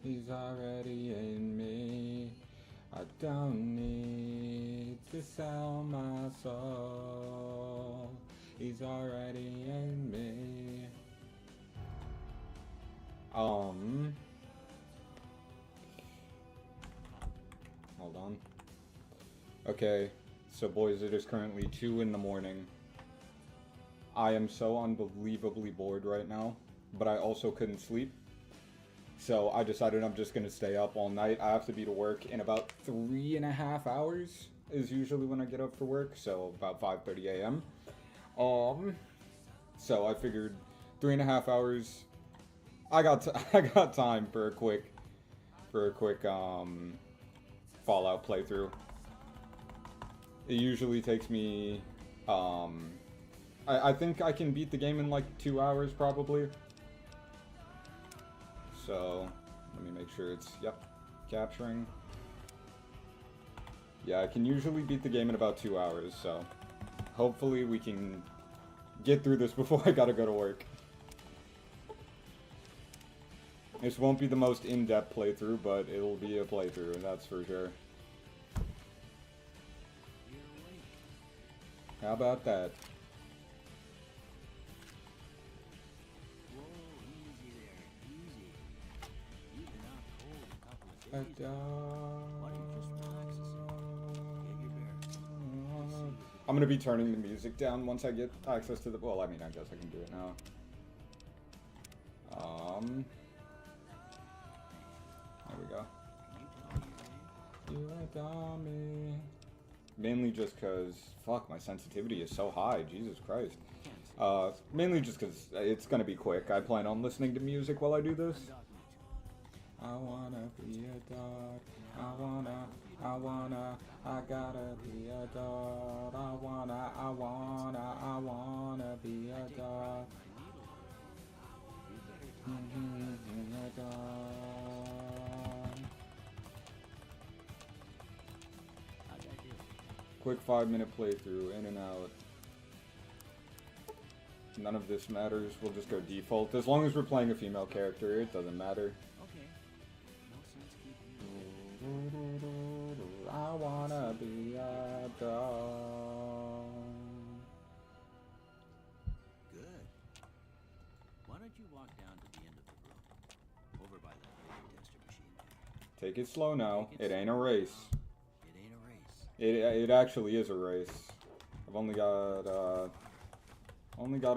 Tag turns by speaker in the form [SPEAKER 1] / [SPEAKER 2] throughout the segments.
[SPEAKER 1] He's already in me. I don't need to sell my soul. He's already in me. Hold on. Okay, so boys, it is currently 2 in the morning. I am so unbelievably bored right now, but I also couldn't sleep. So I decided I'm just gonna stay up all night. I have to be to work in about 3.5 hours is usually when I get up for work, so about 5:30 a.m. So I figured 3.5 hours. I got I got time for a quick Fallout playthrough. It usually takes me I think I can beat the game in like 2 hours probably. So let me make sure it's capturing. Yeah, I can usually beat the game in about 2 hours, so hopefully we can get through this before I gotta go to work. This won't be the most in-depth playthrough, but it'll be a playthrough, that's for sure. How about that? I'm gonna be turning the music down once I get access to the. Well, I mean, I guess I can do it now. There we go. You adore me. Mainly just because, fuck, my sensitivity is so high. Jesus Christ. Mainly just because it's gonna be quick. I plan on listening to music while I do this. I wanna be adored. I gotta be adored. I wanna be adored. Quick 5-minute playthrough, in and out. None of this matters, we'll just go default. As long as we're playing a female character, it doesn't matter. I wanna be adored.
[SPEAKER 2] Good. Why don't you walk down to the end of the room? Over by that big tester machine there.
[SPEAKER 1] Take it slow now. It ain't a race.
[SPEAKER 2] It ain't a race.
[SPEAKER 1] It actually is a race. I've only got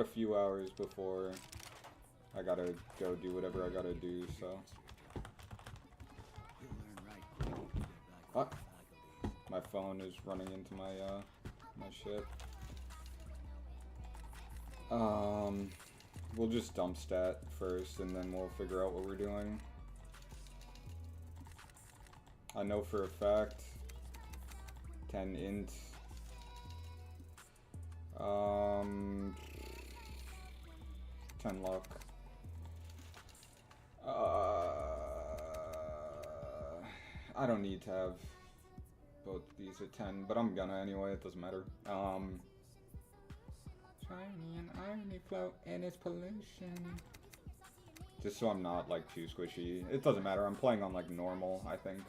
[SPEAKER 1] a few hours before I gotta go do whatever I gotta do, so. Ah, my phone is running into my my shit. We'll just dump stat first and then we'll figure out what we're doing. I know for a fact 10 int 10 luck. I don't need to have both these at 10, but I'm gonna anyway, it doesn't matter. Shiny and irony float in its pollution. Just so I'm not like too squishy. It doesn't matter, I'm playing on like normal, I think.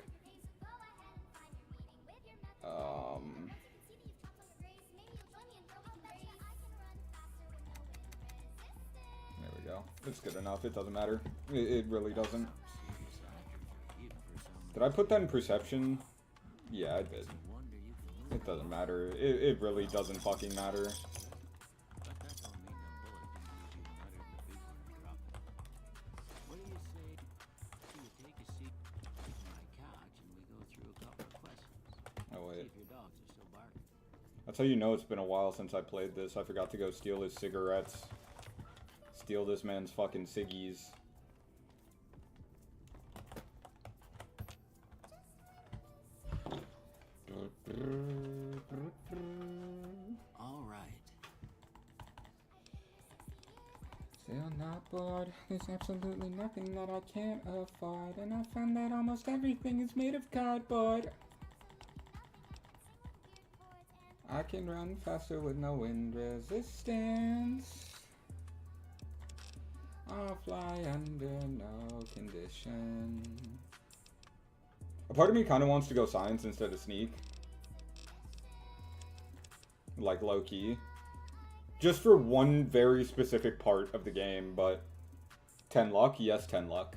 [SPEAKER 1] There we go. It's good enough, it doesn't matter. It really doesn't. Did I put that in perception? Yeah, I did. It doesn't matter. It really doesn't fucking matter. Oh wait. That's how you know it's been a while since I played this. I forgot to go steal his cigarettes. Steal this man's fucking ciggies.
[SPEAKER 2] All right.
[SPEAKER 1] Still not bored. There's absolutely nothing that I can't afford, and I found that almost everything is made of cardboard. I can run faster with no wind resistance. I'll fly under no conditions. A part of me kind of wants to go science instead of sneak. Like, low-key. Just for one very specific part of the game, but 10 luck? Yes, 10 luck.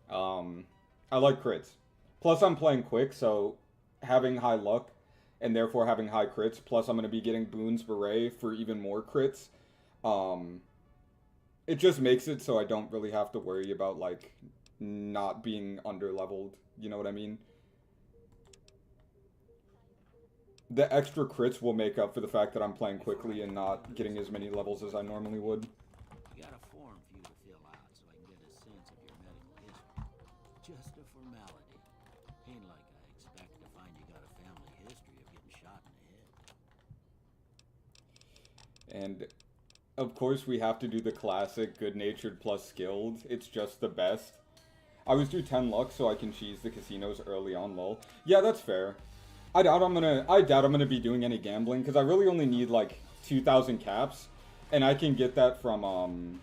[SPEAKER 1] I like crits. Plus, I'm playing quick, so having high luck, and therefore having high crits, plus I'm going to be getting Boone's Beret for even more crits, it just makes it so I don't really have to worry about, like, not being under-leveled. You know what I mean? The extra crits will make up for the fact that I'm playing quickly and not getting as many levels as I normally would.
[SPEAKER 2] I got a form for you to fill out so I can get a sense of your medical history. Just a formality. Ain't like I expect to find you got a family history of getting shot in the head.
[SPEAKER 1] And of course we have to do the classic good-natured plus skilled. It's just the best. I was due 10 luck so I can cheese the casinos early on, lol. Yeah, that's fair. I doubt I'm gonna be doing any gambling because I really only need like 2,000 caps, and I can get that from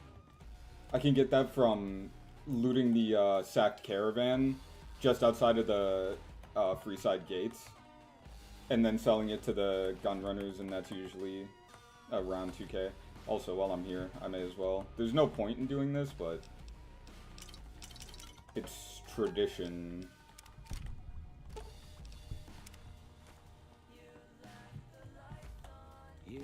[SPEAKER 1] looting the sacked caravan just outside of the Freeside gates, and then selling it to the gun runners, and that's usually around 2k. Also, while I'm here, I may as well. There's no point in doing this, but it's tradition.
[SPEAKER 2] Here.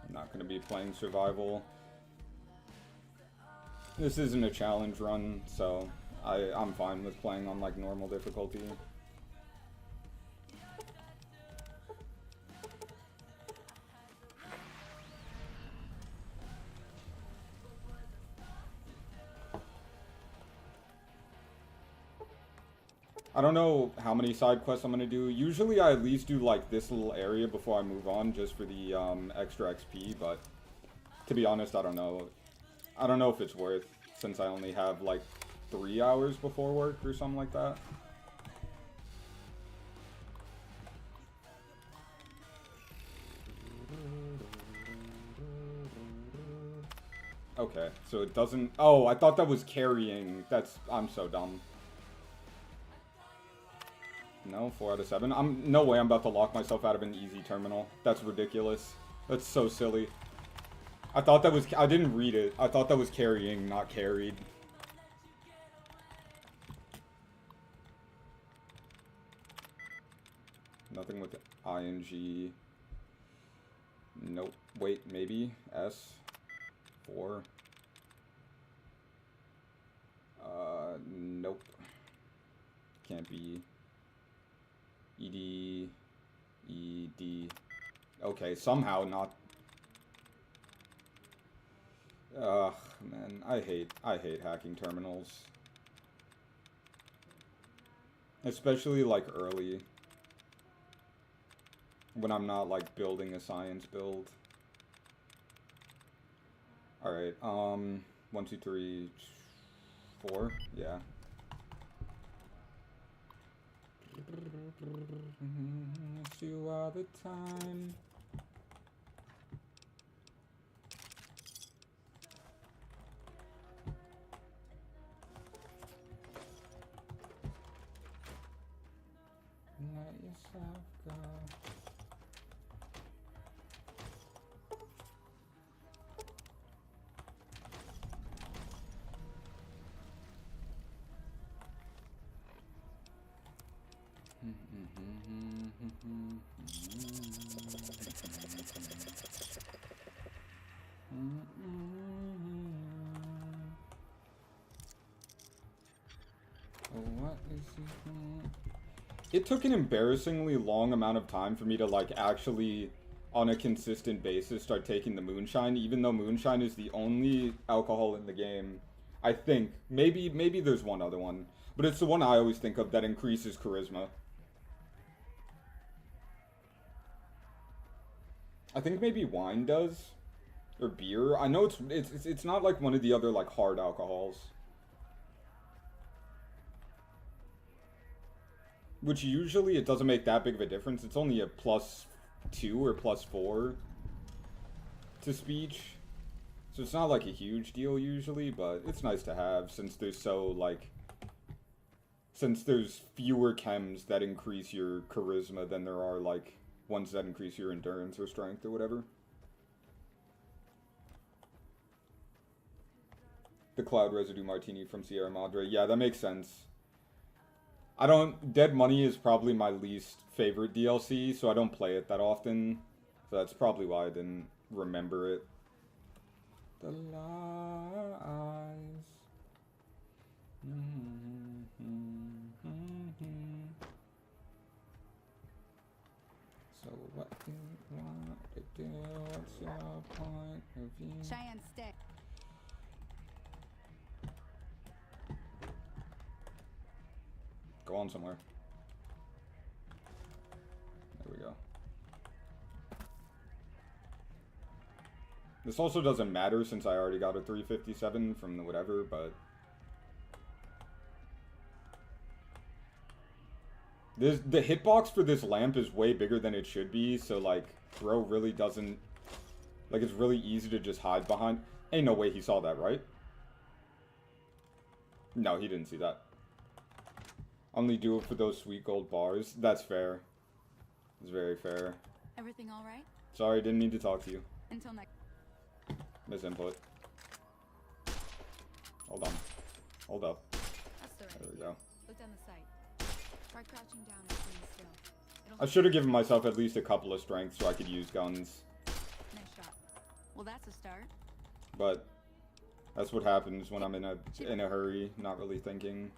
[SPEAKER 1] I'm not going to be playing survival. This isn't a challenge run, so I'm fine with playing on like normal difficulty. I don't know how many side quests I'm gonna do. Usually I at least do like this little area before I move on just for the extra XP, but to be honest, I don't know. I don't know if it's worth, since I only have like 3 hours before work or something like that. Okay, so it doesn't... Oh, I thought that was carrying. I'm so dumb. No, 4 out of 7. No way I'm about to lock myself out of an easy terminal. That's ridiculous. That's so silly. I thought that was... I didn't read it. I thought that was carrying, not carried. Nothing with ing. Nope. Wait, maybe. S. 4. Nope. Can't be. ED. ED. Okay, somehow not. Ugh, man, I hate hacking terminals. Especially, like, early. When I'm not, like, building a science build. Alright, 1, 2, 3, 4, yeah. Miss you all the time. Let yourself go. What is it took an embarrassingly long amount of time for me to, like, actually, on a consistent basis, start taking the moonshine, even though moonshine is the only alcohol in the game. I think. Maybe there's one other one. But it's the one I always think of that increases charisma. I think maybe wine does. Or beer. I know it's not like one of the other, like, hard alcohols. Which usually it doesn't make that big of a difference. It's only a +2 or +4 to speech. So it's not like a huge deal usually, but it's nice to have since there's since there's fewer chems that increase your charisma than there are like ones that increase your endurance or strength or whatever. The Cloud Residue Martini from Sierra Madre. Yeah, that makes sense. Dead Money is probably my least favorite DLC, so I don't play it that often. So that's probably why I didn't remember it. The lies. So what do you want to do? What's your point of view?
[SPEAKER 3] Cheyenne, stay.
[SPEAKER 1] Go on somewhere. There we go. This also doesn't matter since I already got a 357 from the whatever, but... The hitbox for this lamp is way bigger than it should be, so like, Bro really doesn't... Like, it's really easy to just hide behind... Ain't no way he saw that, right? No, he didn't see that. Only do it for those sweet gold bars. That's fair. It's very fair.
[SPEAKER 3] Everything all right?
[SPEAKER 1] Sorry, didn't mean to talk to you.
[SPEAKER 3] Until next.
[SPEAKER 1] Misinput. Hold on. Hold up.
[SPEAKER 3] That's the right.
[SPEAKER 1] There we go.
[SPEAKER 3] Look down the sight. Try crouching down and staying still.
[SPEAKER 1] I should have given myself at least a couple of strengths so I could use guns.
[SPEAKER 3] Nice shot. Well, that's a start.
[SPEAKER 1] But that's what happens when I'm in a hurry, not really thinking.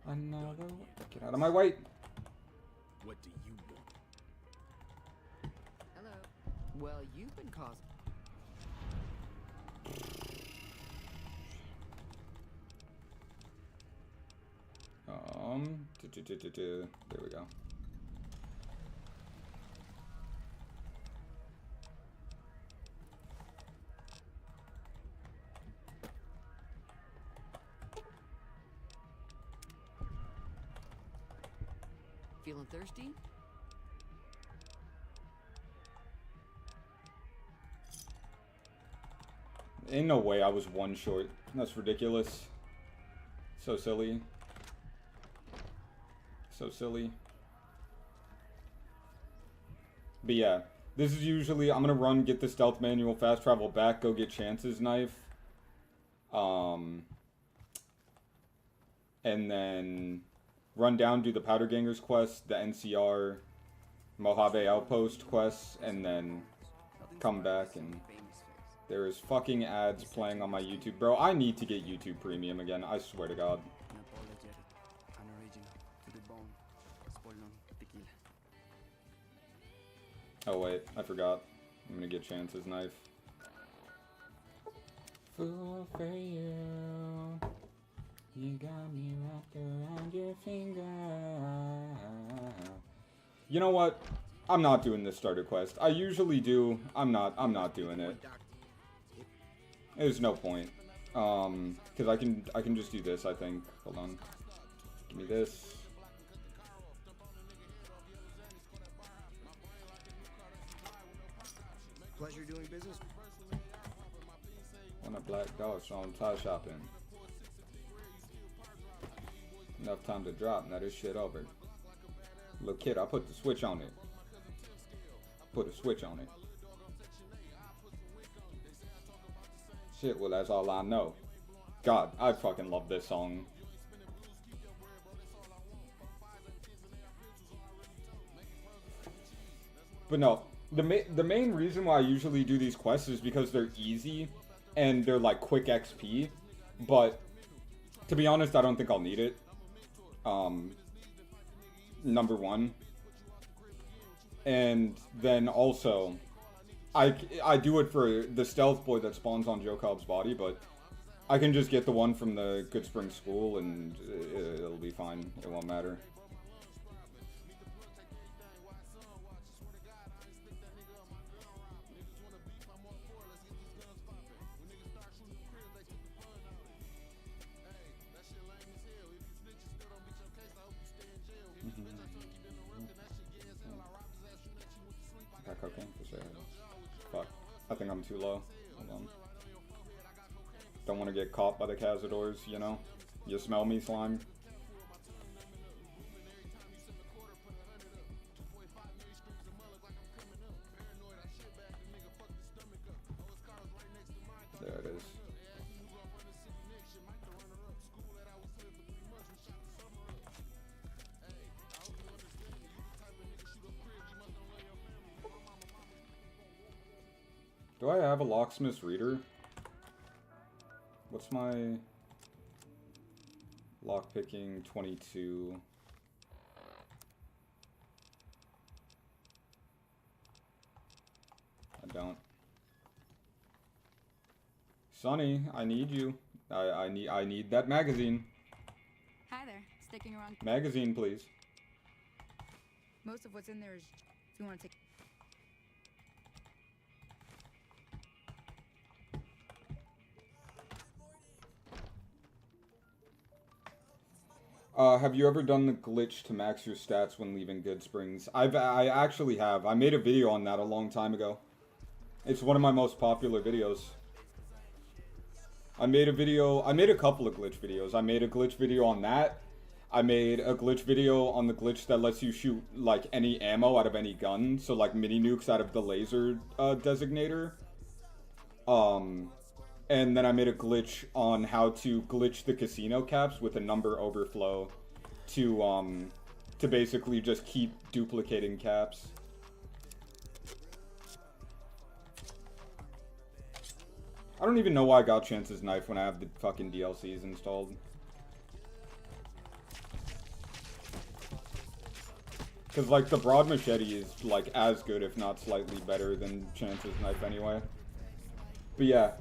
[SPEAKER 1] Another. Get out of my way.
[SPEAKER 4] What do you want?
[SPEAKER 5] Hello. Well, you've been causing.
[SPEAKER 1] There we go.
[SPEAKER 5] Feeling thirsty?
[SPEAKER 1] Ain't no way I was one short. That's ridiculous. So silly. So silly. But yeah, this is usually, I'm gonna run, get the stealth manual, fast travel back, go get Chance's knife. And then run down, do the Powder Gangers quest, the NCR Mojave Outpost quests, and then come back and there is fucking ads playing on my YouTube. Bro, I need to get YouTube Premium again, I swear to God. Oh wait, I forgot. I'm gonna get Chance's knife. Fool for you. You got me wrapped around your finger. You know what? I'm not doing this starter quest. I usually do. I'm not doing it. There's no point. Cause I can just do this, I think. Hold on. Give me this.
[SPEAKER 4] Pleasure doing business.
[SPEAKER 1] Want a black dog, so I'm tie shopping. Enough time to drop, now this shit over. Little kid, I put the switch on it. Put a switch on it. Shit, well that's all I know. God, I fucking love this song. But no, the main reason why I usually do these quests is because they're easy and they're like quick XP. But to be honest, I don't think I'll need it. Number one. And then also, I do it for the stealth boy that spawns on Joe Cobb's body, but I can just get the one from the Good Spring School and it'll be fine. It won't matter. Fuck. I think I'm too low. Hold on. Don't want to get caught by the Cazadors, you know? You smell me, slime? There it is. Do I have a locksmith's reader? What's my lockpicking 22? I don't. Sonny, I need you. I need that magazine.
[SPEAKER 3] Hi there. Sticking around.
[SPEAKER 1] Magazine, please.
[SPEAKER 3] Most of what's in there is if you want to take.
[SPEAKER 1] Have you ever done the glitch to max your stats when leaving Goodsprings? I actually have. I made a video on that a long time ago. It's one of my most popular videos. I made a couple of glitch videos. I made a glitch video on that. I made a glitch video on the glitch that lets you shoot, like, any ammo out of any gun. So, like, mini nukes out of the laser, designator. And then I made a glitch on how to glitch the casino caps with a number overflow to basically just keep duplicating caps. I don't even know why I got Chance's knife when I have the fucking DLCs installed. Cause like the broad machete is like as good, if not slightly better than Chance's knife anyway. But yeah.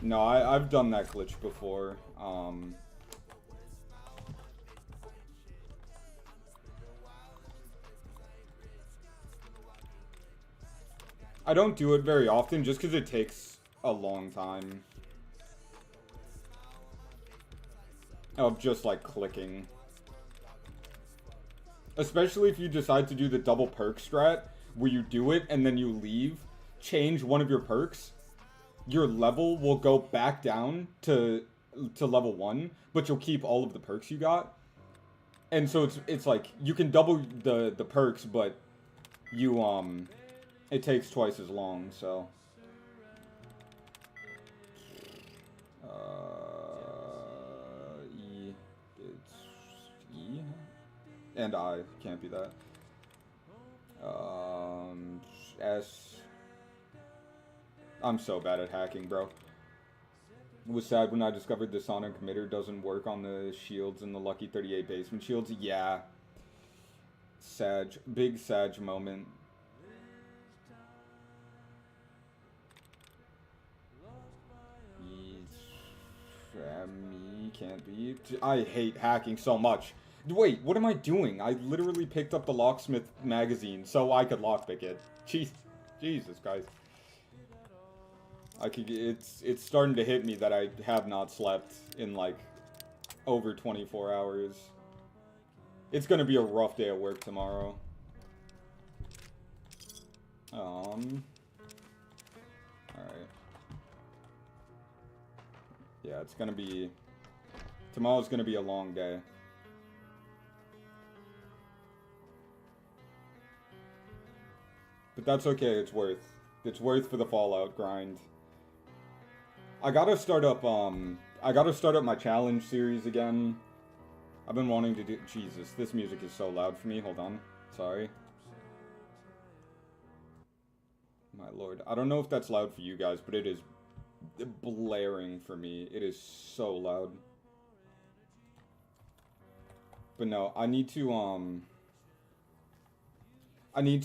[SPEAKER 1] No, I've done that glitch before. I don't do it very often just because it takes a long time of just like clicking. Especially if you decide to do the double perk strat where you do it and then you leave, change one of your perks. Your level will go back down to level 1, but you'll keep all of the perks you got. And so it's like you can double the perks, but you it takes twice as long, so E, it's E and I can't be that. S. I'm so bad at hacking, bro. It was sad when I discovered the Sonic emitter doesn't work on the shields and the Lucky 38 basement shields. Yeah. Sag. Big Sag moment. Me can't be. I hate hacking so much. Wait, what am I doing? I literally picked up the Locksmith magazine so I could lockpick it. Jesus Christ. It's starting to hit me that I have not slept in like over 24 hours. It's gonna be a rough day at work tomorrow. Alright. Yeah, it's gonna be... Tomorrow's gonna be a long day. But that's okay, it's worth. It's worth for the Fallout grind. I gotta start up my challenge series again. I've been wanting to do... Jesus, this music is so loud for me. Hold on. Sorry. My lord. I don't know if that's loud for you guys, but it is blaring for me. It is so loud. But no, I need to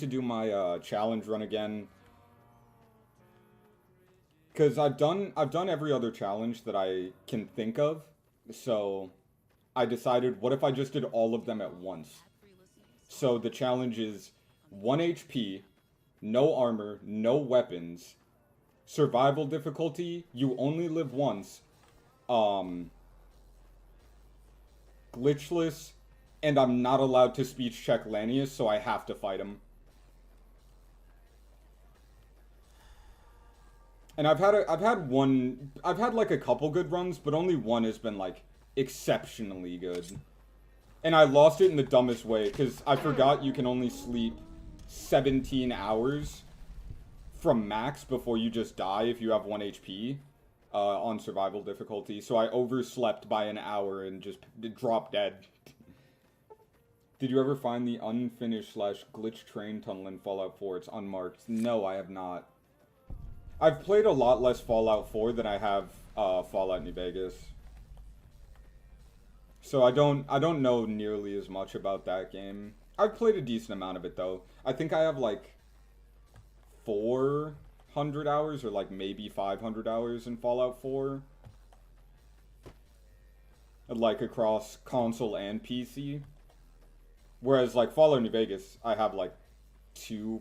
[SPEAKER 1] do my challenge run again. Cause I've done every other challenge that I can think of. So I decided, what if I just did all of them at once? So the challenge is 1 HP, no armor, no weapons, survival difficulty, you only live once, glitchless, and I'm not allowed to speech check Lanius, so I have to fight him. And I've had like a couple good runs, but only one has been like exceptionally good. And I lost it in the dumbest way, because I forgot you can only sleep 17 hours from max before you just die if you have 1 HP on survival difficulty. So I overslept by an hour and just dropped dead. Did you ever find the unfinished / glitch train tunnel in Fallout 4? It's unmarked. No, I have not. I've played a lot less Fallout 4 than I have Fallout New Vegas. So I don't know nearly as much about that game. I've played a decent amount of it though. I think I have like 400 hours or like maybe 500 hours in Fallout 4. Like across console and PC. Whereas like Fallout New Vegas, I have like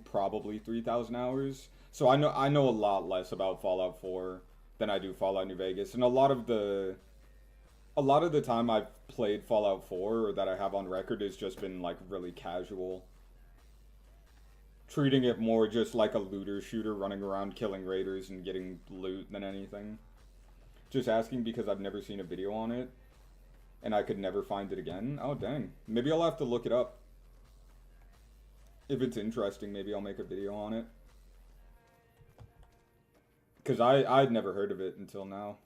[SPEAKER 1] probably 3,000 hours. So I know a lot less about Fallout 4 than I do Fallout New Vegas. And a lot of the time I've played Fallout 4 or that I have on record has just been like really casual. Treating it more just like a looter shooter running around killing raiders and getting loot than anything. Just asking because I've never seen a video on it and I could never find it again. Oh dang. Maybe I'll have to look it up. If it's interesting, maybe I'll make a video on it. Because I'd never heard of it until now.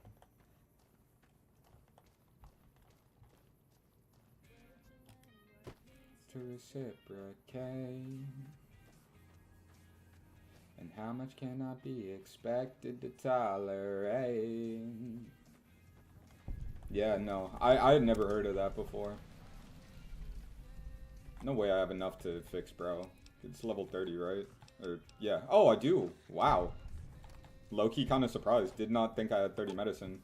[SPEAKER 1] To reciprocate. And how much can I be expected to tolerate? Yeah, no. I had never heard of that before. No way I have enough to fix, bro. It's level 30, right? Or, yeah. Oh, I do. Wow. Low-key kind of surprised. Did not think I had 30 medicine.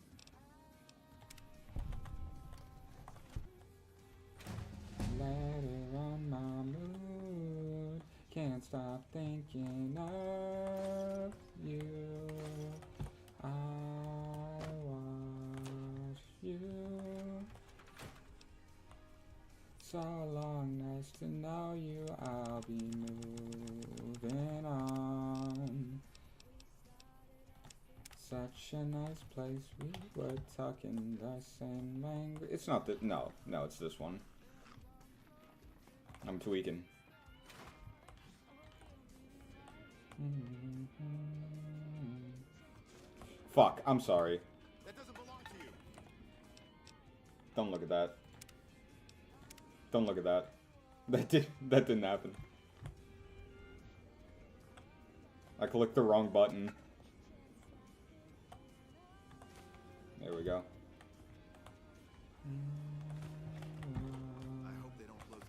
[SPEAKER 1] Later on my mood, can't stop thinking of you. I watch you. So long, nice to know you. I'll be moving on. Such a nice place, we were talking the same language. It's not that, no, it's this one. I'm tweaking. Fuck, I'm sorry.
[SPEAKER 4] That doesn't belong to you.
[SPEAKER 1] Don't look at that. Don't look at that. That didn't happen. I clicked the wrong button. There we go.
[SPEAKER 4] I hope they don't close it.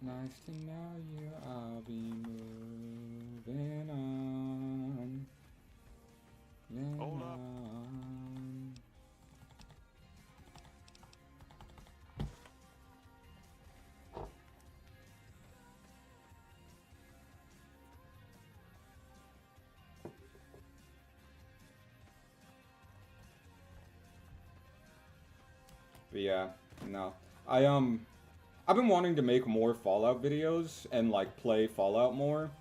[SPEAKER 1] Nice to know you. I'll be moving on.
[SPEAKER 4] Hold up.
[SPEAKER 1] But yeah, no. I've been wanting to make more Fallout videos and like play Fallout more.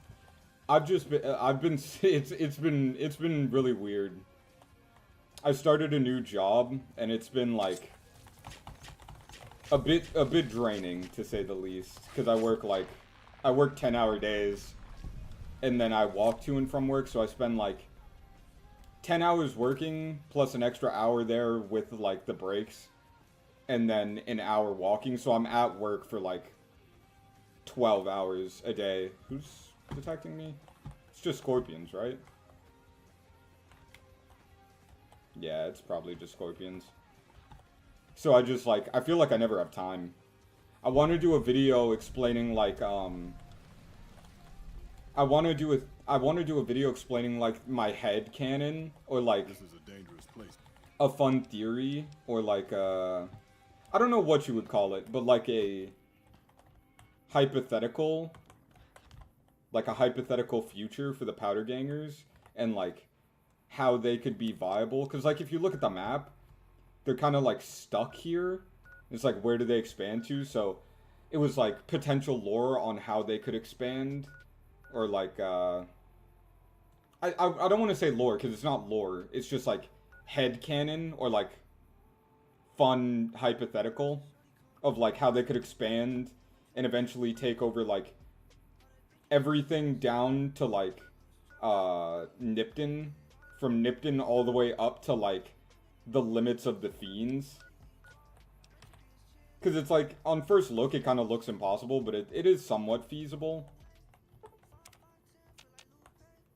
[SPEAKER 1] It's been really weird. I started a new job and it's been like a bit draining to say the least, because I work 10-hour days and then I walk to and from work, so I spend like 10 hours working plus an extra hour there with like the breaks. And then an hour walking, so I'm at work for like 12 hours a day. Who's detecting me? It's just scorpions, right? Yeah, it's probably just scorpions. So I feel like I never have time. I want to do a video explaining like I want to do a video explaining like my head canon, or like
[SPEAKER 4] This is a dangerous place.
[SPEAKER 1] a fun theory, or like I don't know what you would call it, but like a hypothetical future for the Powder Gangers, and like how they could be viable. Because like if you look at the map, they're kind of like stuck here. It's like, where do they expand to? So it was like potential lore on how they could expand, or like I don't want to say lore because it's not lore. It's just like headcanon or like fun hypothetical of like how they could expand and eventually take over like everything down to like Nipton, from Nipton all the way up to like the limits of the Fiends. Because it's like, on first look, it kind of looks impossible, but it is somewhat feasible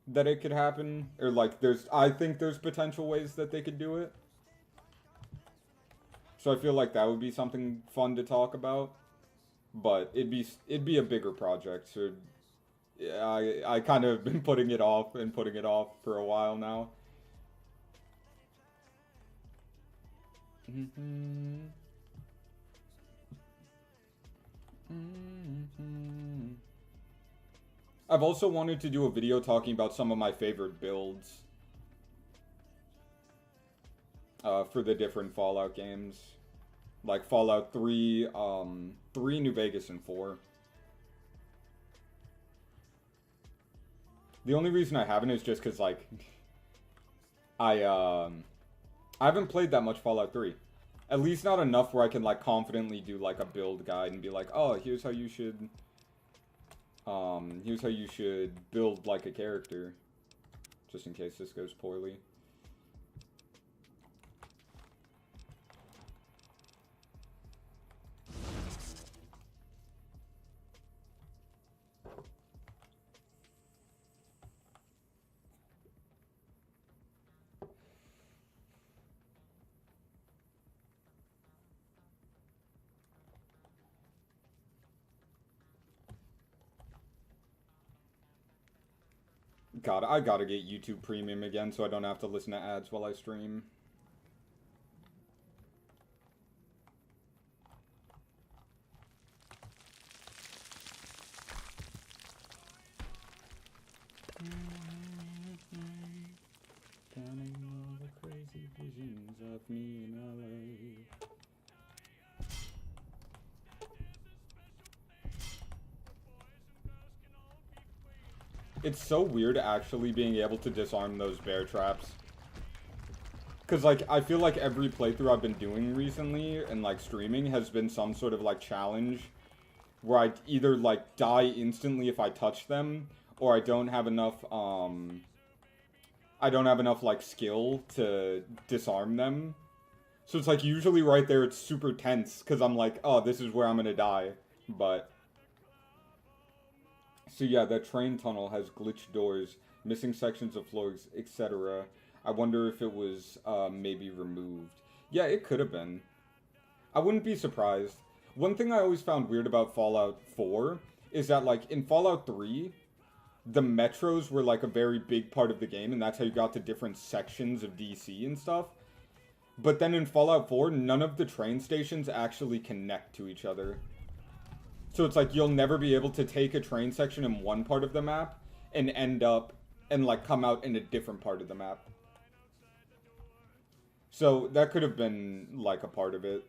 [SPEAKER 1] that it could happen. Or like, I think there's potential ways that they could do it. So I feel like that would be something fun to talk about. But it'd be a bigger project, so yeah, I kind of been putting it off for a while now. I've also wanted to do a video talking about some of my favorite builds for the different Fallout games. Like Fallout 3, 3, New Vegas, and 4. The only reason I haven't is just because, like, I haven't played that much Fallout 3. At least not enough where I can, like, confidently do, like, a build guide and be like, oh, here's how you should build, like, a character. Just in case this goes poorly. God, I gotta get YouTube Premium again so I don't have to listen to ads while I stream. Counting all the crazy visions of me in LA. It's so weird actually being able to disarm those bear traps. Because, like, I feel like every playthrough I've been doing recently and, like, streaming has been some sort of, like, challenge where I either, like, die instantly if I touch them, or I don't have enough, like, skill to disarm them. So it's, like, usually right there it's super tense, because I'm like, oh, this is where I'm gonna die. But... So yeah, that train tunnel has glitched doors, missing sections of floors, etc. I wonder if it was, maybe removed. Yeah, it could have been. I wouldn't be surprised. One thing I always found weird about Fallout 4 is that, like, in Fallout 3, the metros were, like, a very big part of the game, and that's how you got to different sections of DC and stuff. But then in Fallout 4, none of the train stations actually connect to each other. So it's like you'll never be able to take a train section in one part of the map and end up and like come out in a different part of the map. So that could have been like a part of it.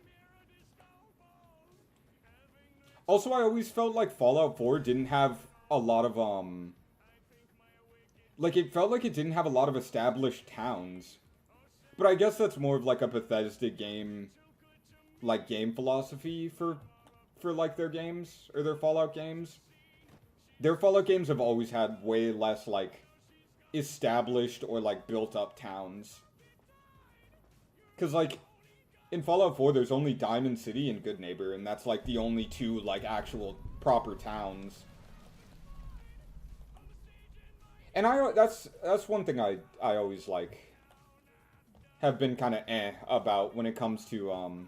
[SPEAKER 1] Also, I always felt like Fallout 4 didn't have a lot of like it felt like it didn't have a lot of established towns. But I guess that's more of like a Bethesda game, like game philosophy for like their games, or their Fallout games. Their Fallout games have always had way less, like, established or, like, built-up towns. Because, like, in Fallout 4, there's only Diamond City and Good Neighbor, and that's, like, the only two, like, actual proper towns. And that's one thing I always, like, have been kind of about when it comes to,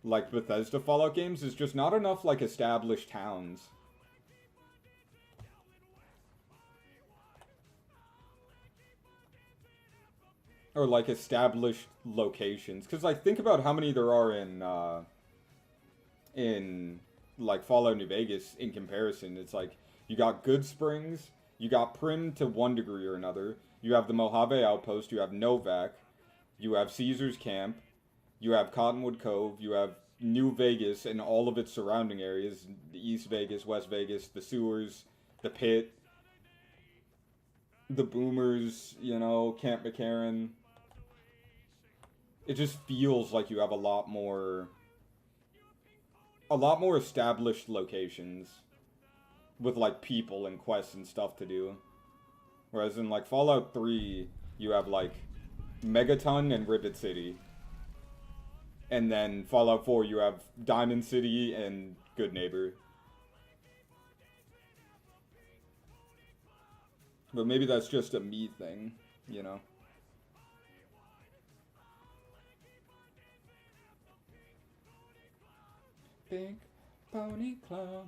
[SPEAKER 1] like, Bethesda Fallout games, is just not enough, like, established towns. Or, like, established locations. Because, like, think about how many there are in, like, Fallout New Vegas in comparison. It's like, you got Good Springs, you got Prim to one degree or another, you have the Mojave Outpost, you have Novak, you have Caesar's Camp, you have Cottonwood Cove, you have New Vegas and all of its surrounding areas, East Vegas, West Vegas, the sewers, the pit, the boomers, you know, Camp McCarran. It just feels like you have a lot more established locations with like people and quests and stuff to do. Whereas in like Fallout 3, you have like Megaton and Rivet City. And then Fallout 4, you have Diamond City and Good Neighbor. But maybe that's just a me thing, you know? Big Pony Club.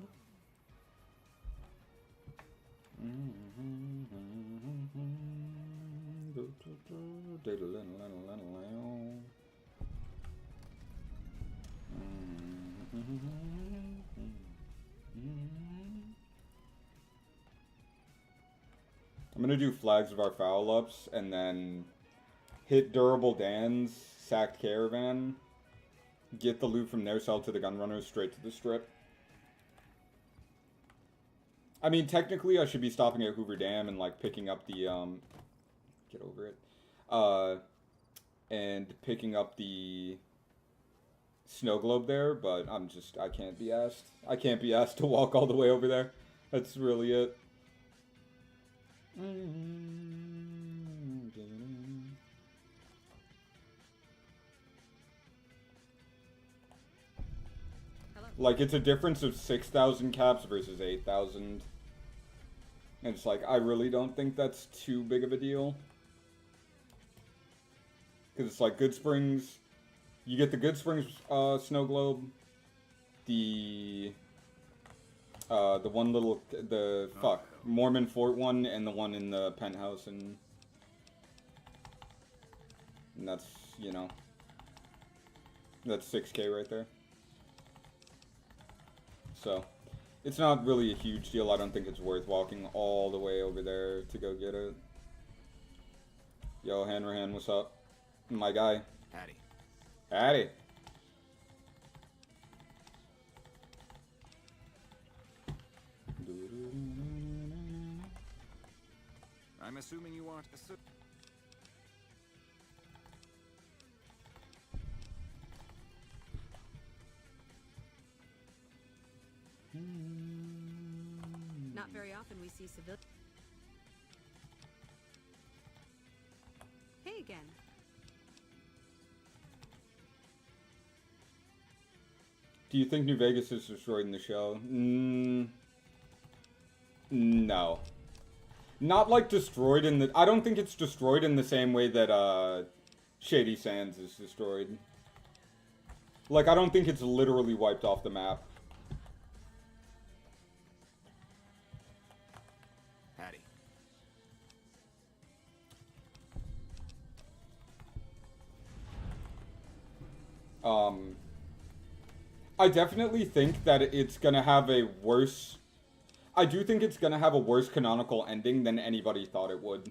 [SPEAKER 1] I'm gonna do Flags of Our Foul-Ups and then hit Durable Dan's Sacked Caravan, get the loot from there, sell to the Gunrunners straight to the strip. I mean, technically I should be stopping at Hoover Dam and like picking up the, get over it, and picking up the snow globe there, but I can't be asked. I can't be asked to walk all the way over there. That's really it. Like, it's a difference of 6,000 caps versus 8,000. And it's like, I really don't think that's too big of a deal. Because it's like Goodsprings, you get the Goodsprings snow globe, the one little, Mormon Fort one, and the one in the penthouse, and that's, you know, that's 6K right there. So, it's not really a huge deal. I don't think it's worth walking all the way over there to go get it. Yo, Hanrahan, what's up? My guy.
[SPEAKER 4] Hattie.
[SPEAKER 1] Hattie.
[SPEAKER 4] I'm assuming you want a
[SPEAKER 3] Not very often we see civilians. Hey again.
[SPEAKER 1] Do you think New Vegas is destroyed in the show? No. Not like destroyed in the... I don't think it's destroyed in the same way that Shady Sands is destroyed. Like, I don't think it's literally wiped off the map.
[SPEAKER 4] Hattie.
[SPEAKER 1] I definitely think that it's gonna have a worse... I do think it's gonna have a worse canonical ending than anybody thought it would.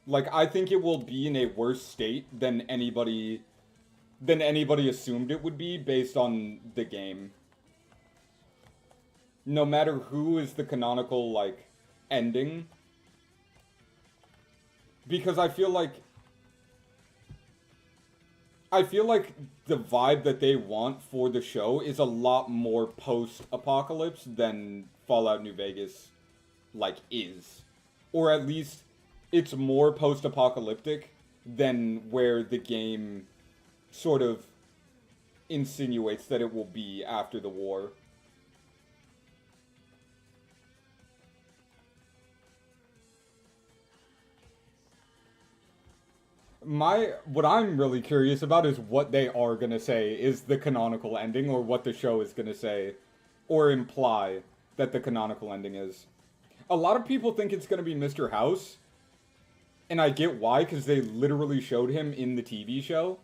[SPEAKER 1] Like, I think it will be in a worse state than anybody assumed it would be based on the game. No matter who is the canonical, like, ending. Because I feel like the vibe that they want for the show is a lot more post-apocalypse than Fallout New Vegas, like, is. Or at least, it's more post-apocalyptic than where the game sort of insinuates that it will be after the war. What I'm really curious about is what they are gonna say is the canonical ending, or what the show is gonna say, or imply that the canonical ending is. A lot of people think it's gonna be Mr. House, and I get why, because they literally showed him in the TV show.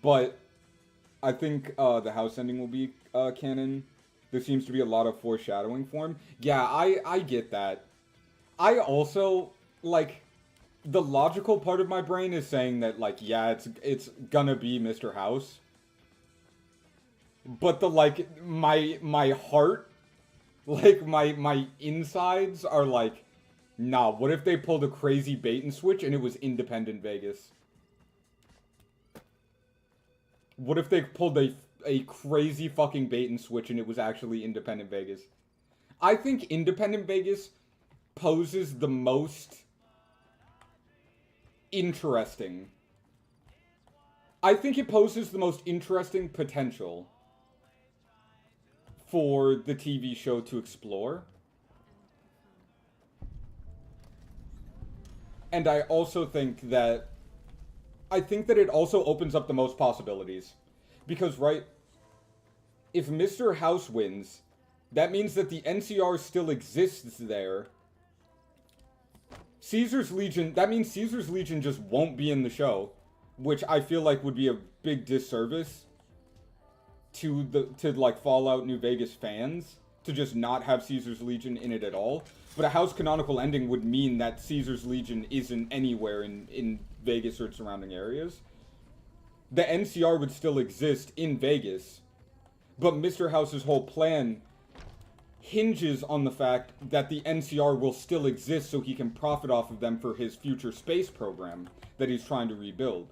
[SPEAKER 1] But I think the House ending will be canon. There seems to be a lot of foreshadowing for him. Yeah, I get that. I also, like... The logical part of my brain is saying that, like, yeah, it's gonna be Mr. House. But the, like, my heart Like, my insides are like, nah, what if they pulled a crazy bait and switch and it was independent Vegas? What if they pulled a crazy fucking bait and switch and it was actually independent Vegas? I think independent Vegas poses the most interesting. I think it poses the most interesting potential for the TV show to explore. And I also think that it also opens up the most possibilities. Because, right, if Mr. House wins, that means that the NCR still exists there. Caesar's Legion, that means Caesar's Legion just won't be in the show, which I feel like would be a big disservice to like Fallout New Vegas fans, to just not have Caesar's Legion in it at all. But a House canonical ending would mean that Caesar's Legion isn't anywhere in Vegas or surrounding areas. The NCR would still exist in Vegas, but Mr. House's whole plan hinges on the fact that the NCR will still exist so he can profit off of them for his future space program that he's trying to rebuild.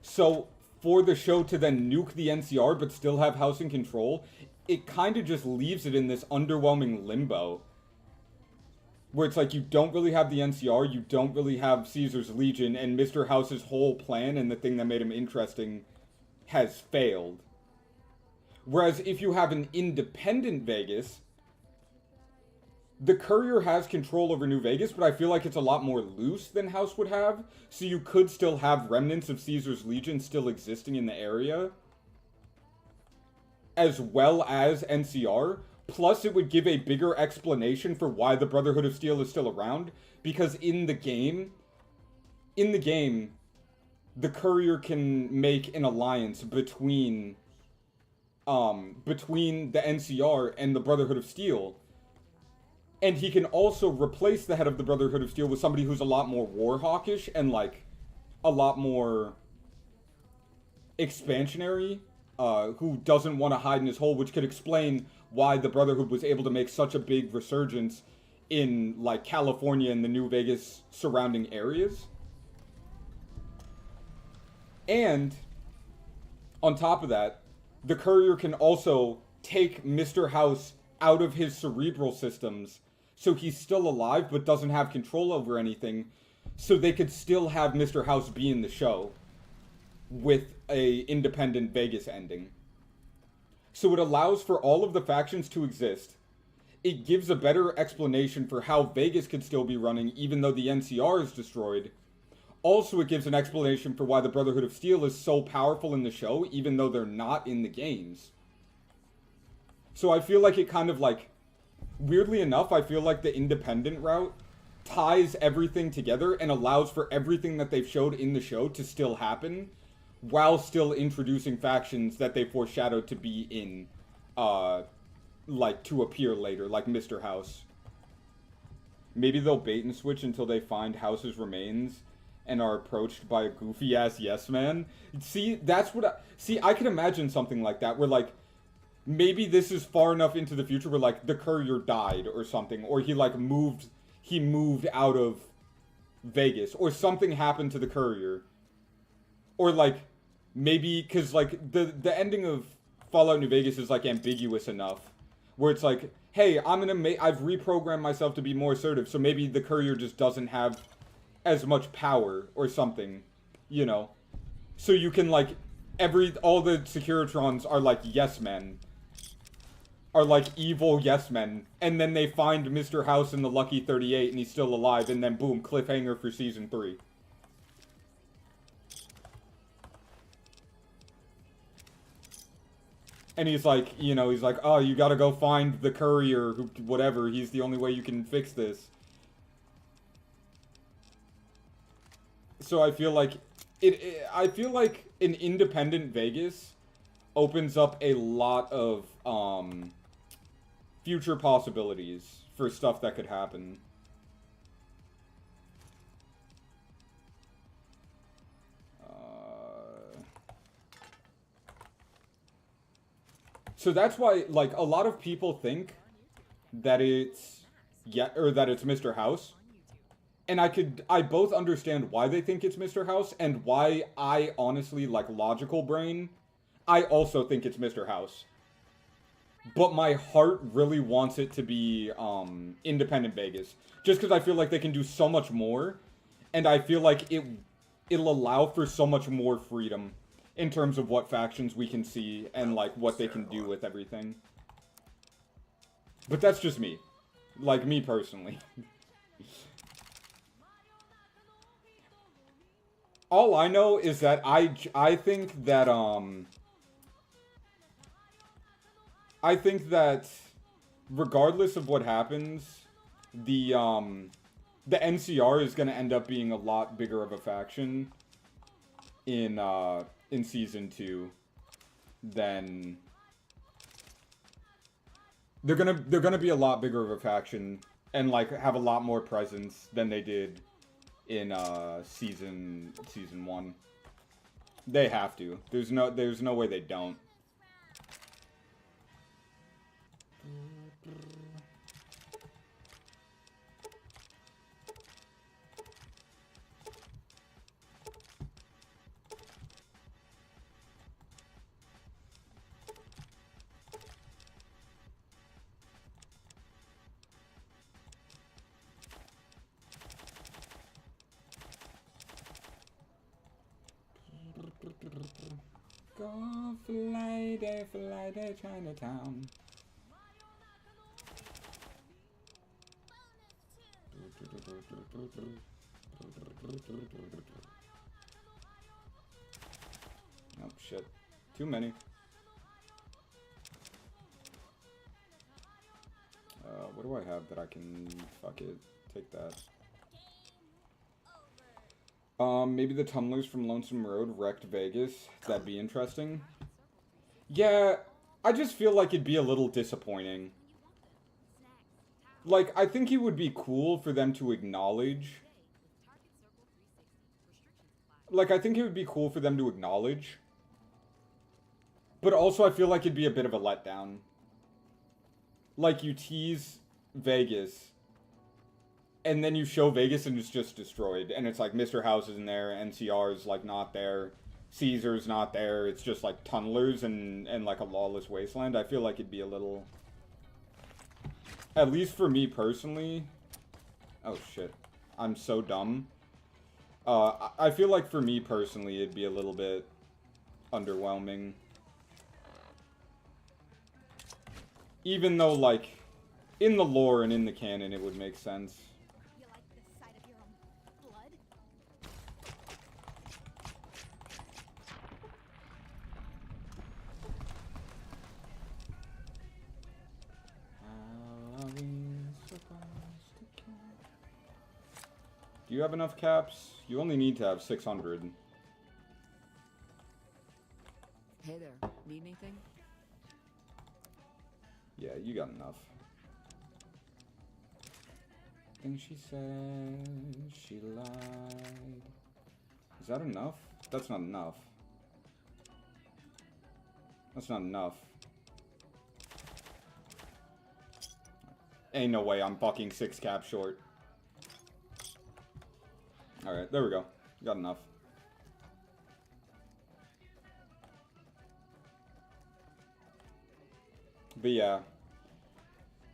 [SPEAKER 1] So, for the show to then nuke the NCR but still have House in control, it kind of just leaves it in this underwhelming limbo. Where it's like, you don't really have the NCR, you don't really have Caesar's Legion, and Mr. House's whole plan and the thing that made him interesting has failed. Whereas if you have an independent Vegas, the Courier has control over New Vegas, but I feel like it's a lot more loose than House would have. So you could still have remnants of Caesar's Legion still existing in the area, as well as NCR. Plus, it would give a bigger explanation for why the Brotherhood of Steel is still around. Because in the game, the Courier can make an alliance between the NCR and the Brotherhood of Steel. And he can also replace the head of the Brotherhood of Steel with somebody who's a lot more war-hawkish and, like, a lot more expansionary, who doesn't want to hide in his hole, which could explain why the Brotherhood was able to make such a big resurgence in, like, California and the New Vegas surrounding areas. And, on top of that, the Courier can also take Mr. House out of his cerebral systems, so he's still alive but doesn't have control over anything, so they could still have Mr. House be in the show with a independent Vegas ending. So it allows for all of the factions to exist. It gives a better explanation for how Vegas could still be running even though the NCR is destroyed. Also, it gives an explanation for why the Brotherhood of Steel is so powerful in the show even though they're not in the games. So I feel like it kind of like, weirdly enough, I feel like the independent route ties everything together and allows for everything that they've showed in the show to still happen, while still introducing factions that they foreshadowed to be in, like, to appear later, like Mr. House. Maybe they'll bait and switch until they find House's remains and are approached by a goofy-ass yes-man. See, that's what I can imagine something like that, where, like, maybe this is far enough into the future where, like, the Courier died or something, or he, like, moved out of Vegas, or something happened to the Courier. Or, like, maybe, because, like, the ending of Fallout New Vegas is, like, ambiguous enough, where it's like, hey, I've reprogrammed myself to be more assertive, so maybe the Courier just doesn't have as much power, or something, you know? So you can, like, all the Securitrons are, like, yes-men. Are, like, evil yes-men. And then they find Mr. House in the Lucky 38 and he's still alive, and then boom, cliffhanger for Season 3. And he's like, you know, he's like, oh, you gotta go find the Courier, whatever, he's the only way you can fix this. So I feel like I feel like an independent Vegas opens up a lot of future possibilities for stuff that could happen. So that's why, like, a lot of people think that it's that it's Mr. House. And I both understand why they think it's Mr. House and why I honestly, like, logical brain, I also think it's Mr. House. But my heart really wants it to be Independent Vegas. Just because I feel like they can do so much more. And I feel like it'll allow for so much more freedom in terms of what factions we can see and, like, what they can do with everything. But that's just me. Like, me personally. All I know is that I think that, I think that regardless of what happens, the NCR is going to end up being a lot bigger of a faction in Season 2 than... They're gonna be a lot bigger of a faction and, like, have a lot more presence than they did in season 1. They have to. There's no way they don't. Go fly day, Chinatown. Oh shit. Too many. What do I have that I can... Fuck it. Take that. Maybe the tunnelers from Lonesome Road wrecked Vegas. That'd be interesting. Yeah, I just feel like it'd be a little disappointing. Like, I think it would be cool for them to acknowledge... Like, I think it would be cool for them to acknowledge. But also, I feel like it'd be a bit of a letdown. Like, you tease Vegas... And then you show Vegas and it's just destroyed. And it's like Mr. House isn't there, NCR's like not there, Caesar's not there. It's just like tunnelers and like a lawless wasteland. I feel like it'd be a little... At least for me personally... Oh shit. I'm so dumb. I feel like for me personally it'd be a little bit underwhelming. Even though like, in the lore and in the canon it would make sense. Do you have enough caps? You only need to have 600.
[SPEAKER 5] Hey there. Need anything?
[SPEAKER 1] Yeah, you got enough. Then she said she lied. Is that enough? That's not enough. That's not enough. Ain't no way I'm fucking 6 caps short. Alright, there we go. Got enough. But yeah.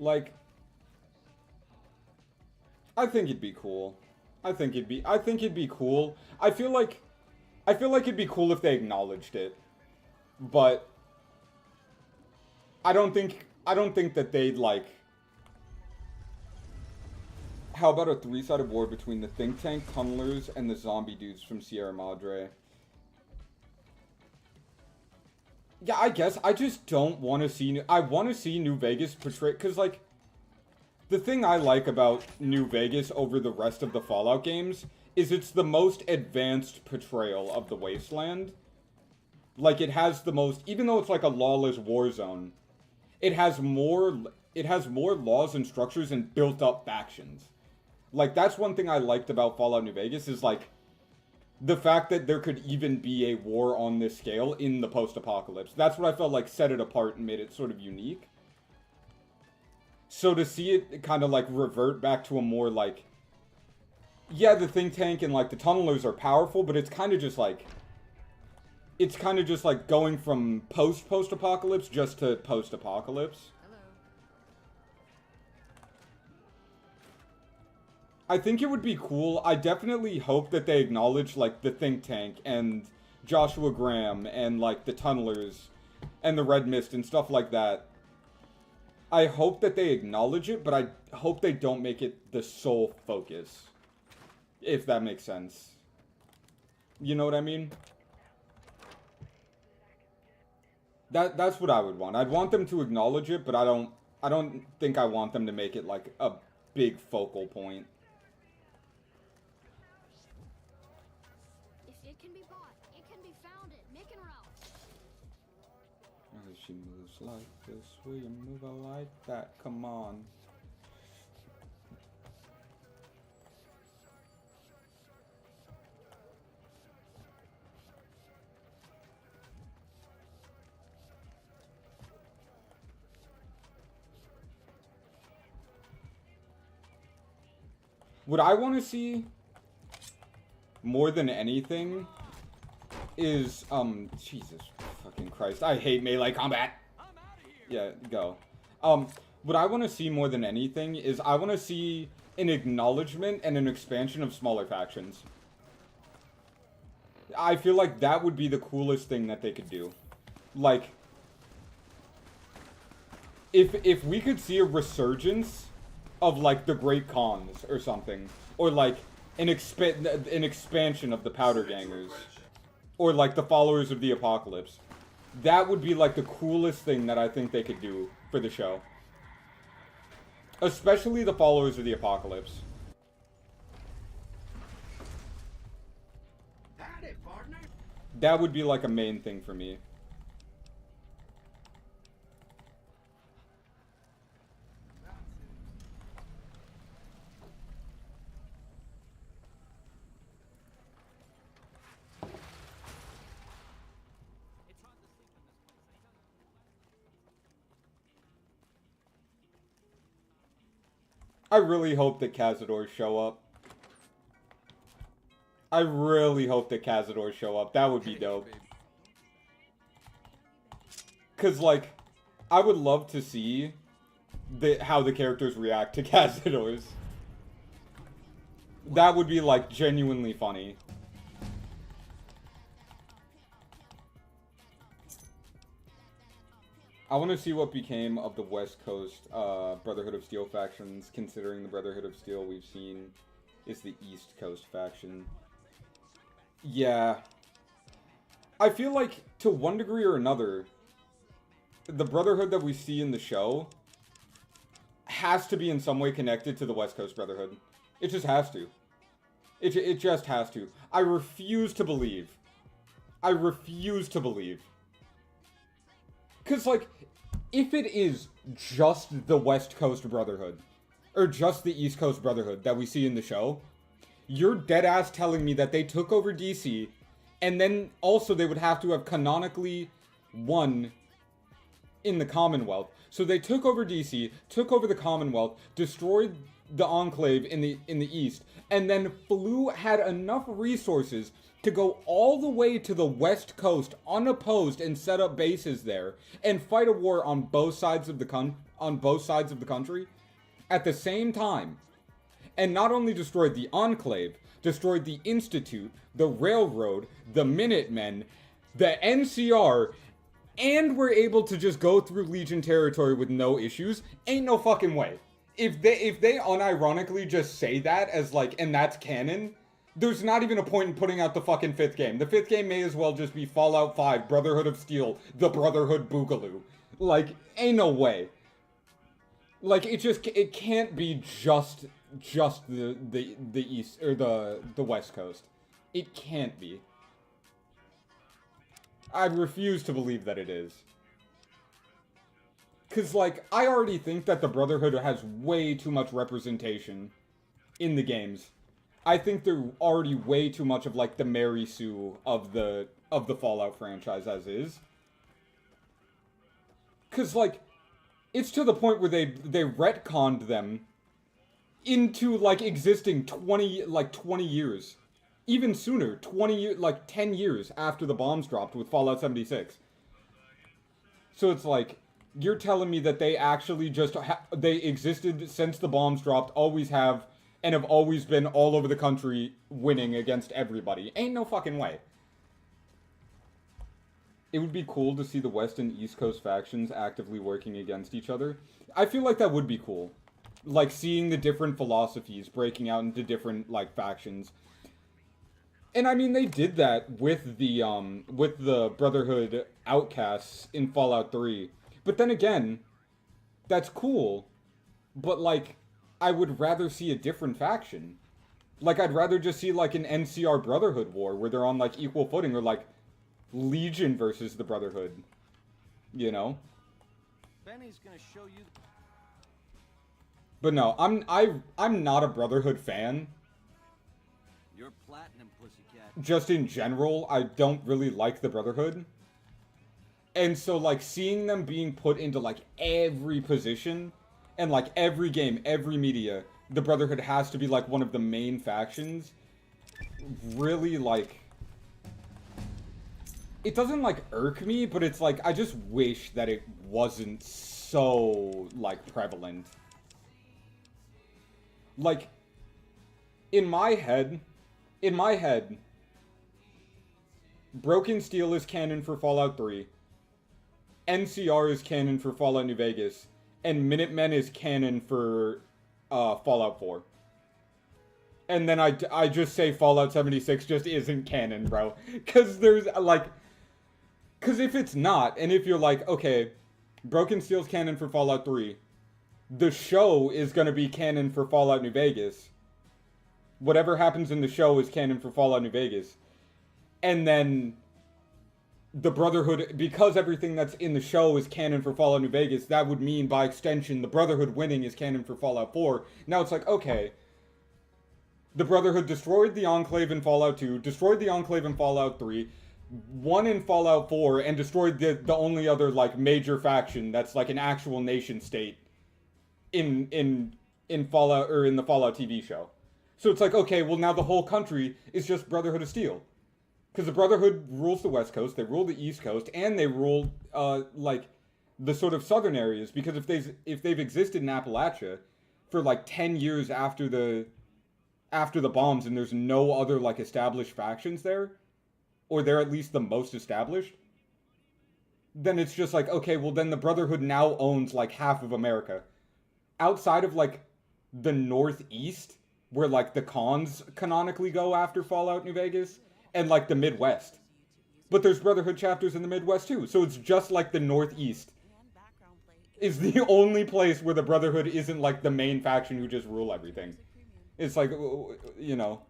[SPEAKER 1] Like, I think it'd be cool. I think it'd be cool. I feel like it'd be cool if they acknowledged it. But I don't think that they'd like... How about a 3-sided war between the think tank, tunnelers, and the zombie dudes from Sierra Madre? Yeah, I guess. I just don't want to see... I want to see New Vegas portray... Because, like, the thing I like about New Vegas over the rest of the Fallout games is it's the most advanced portrayal of the Wasteland. Like, it has the most... Even though it's like a lawless war zone, it has more laws and structures and built-up factions. Like, that's one thing I liked about Fallout New Vegas, is, like, The fact that there could even be a war on this scale in the post-apocalypse. That's what I felt like set it apart and made it sort of unique. So to see it kind of like revert back to a more like, yeah, the think tank and like the tunnelers are powerful, but it's kind of just like, going from post-apocalypse just to post-apocalypse.
[SPEAKER 5] Hello.
[SPEAKER 1] I think it would be cool. I definitely hope that they acknowledge, like, the think tank and Joshua Graham and, like, the tunnelers and the Red Mist and stuff like that. I hope that they acknowledge it, but I hope they don't make it the sole focus. If that makes sense. You know what I mean? That's what I would want. I'd want them to acknowledge it, but I don't think I want them to make it, like, a big focal point.
[SPEAKER 6] It can be bought. It can be founded. Mick and Ralph.
[SPEAKER 1] As she moves like this, will you move her like that? Come on. What I want to see more than anything is, Jesus fucking Christ. I hate melee combat. Yeah, go. What I want to see more than anything is I want to see an acknowledgement and an expansion of smaller factions. I feel like that would be the coolest thing that they could do. Like, if we could see a resurgence of, like, the Great Khans or something, or, like, an expansion of the Powder Gangers, or, like, the Followers of the Apocalypse, that would be, like, the coolest thing that I think they could do for the show. Especially the Followers of the Apocalypse.
[SPEAKER 2] Howdy, partner.
[SPEAKER 1] That would be, like, a main thing for me. I really hope that Cazadors show up. I really hope that Cazadors show up. That would be dope. Cause, like, I would love to see how the characters react to Cazadors. That would be, like, genuinely funny. I want to see what became of the West Coast Brotherhood of Steel factions, considering the Brotherhood of Steel we've seen is the East Coast faction. Yeah. I feel like, to one degree or another, the Brotherhood that we see in the show has to be in some way connected to the West Coast Brotherhood. It just has to. It just has to. I refuse to believe. I refuse to believe. Because, like, if it is just the West Coast Brotherhood, or just the East Coast Brotherhood that we see in the show, you're deadass telling me that they took over DC, and then also they would have to have canonically won in the Commonwealth. So they took over DC, took over the Commonwealth, destroyed the Enclave in the East, and then had enough resources to go all the way to the West Coast unopposed and set up bases there and fight a war on both sides of the country at the same time, and not only destroyed the Enclave, destroyed the Institute, the Railroad, the Minutemen, the NCR, and were able to just go through Legion territory with no issues. Ain't no fucking way. If they unironically just say that as, like, and that's canon, there's not even a point in putting out the fucking 5th game. The 5th game may as well just be Fallout 5, Brotherhood of Steel, the Brotherhood Boogaloo. Like, ain't no way. Like, it can't be just the East, or the West Coast. It can't be. I refuse to believe that it is. Cause, like, I already think that the Brotherhood has way too much representation in the games. I think they're already way too much of like the Mary Sue of the Fallout franchise as is. Cause like, it's to the point where they retconned them into like existing 20 years. Even sooner, 10 years after the bombs dropped with Fallout 76. So it's like, you're telling me that they actually just, they existed since the bombs dropped, always have, and have always been all over the country winning against everybody. Ain't no fucking way. It would be cool to see the West and East Coast factions actively working against each other. I feel like that would be cool. Like, seeing the different philosophies breaking out into different, like, factions. And I mean, they did that with the Brotherhood Outcasts in Fallout 3. But then again, that's cool. But, like, I would rather see a different faction. Like, I'd rather just see, like, an NCR Brotherhood war where they're on, like, equal footing. Or, like, Legion versus the Brotherhood. You know?
[SPEAKER 2] Benny's gonna show you.
[SPEAKER 1] But no, I'm not a Brotherhood fan.
[SPEAKER 2] You're platinum, pussycat.
[SPEAKER 1] Just in general, I don't really like the Brotherhood. And so, like, seeing them being put into, like, every position, and, like, every game, every media, the Brotherhood has to be, like, one of the main factions, really, like... It doesn't, like, irk me, but it's, like, I just wish that it wasn't so, like, prevalent. Like, in my head, Broken Steel is canon for Fallout 3, NCR is canon for Fallout New Vegas, and Minutemen is canon for Fallout 4. And then I just say Fallout 76 just isn't canon, bro. Because there's, like... Because if it's not, and if you're like, okay, Broken Steel's canon for Fallout 3, the show is going to be canon for Fallout New Vegas. Whatever happens in the show is canon for Fallout New Vegas. And then the Brotherhood, because everything that's in the show is canon for Fallout New Vegas, that would mean, by extension, the Brotherhood winning is canon for Fallout 4. Now it's like, okay, the Brotherhood destroyed the Enclave in Fallout 2, destroyed the Enclave in Fallout 3, won in Fallout 4, and destroyed the only other, like, major faction that's, like, an actual nation state in Fallout, or in the Fallout TV show. So it's like, okay, well now the whole country is just Brotherhood of Steel. Because the Brotherhood rules the West Coast, they rule the East Coast, and they rule, like, the sort of southern areas. Because if they've existed in Appalachia for, like, 10 years after the bombs, and there's no other, like, established factions there, or they're at least the most established, then it's just like, okay, well then the Brotherhood now owns, like, half of America. Outside of, like, the Northeast, where, like, the cons canonically go after Fallout New Vegas, and, like, the Midwest. But there's Brotherhood chapters in the Midwest, too, so it's just, like, the Northeast is the only place where the Brotherhood isn't, like, the main faction who just rule everything. It's like, you know,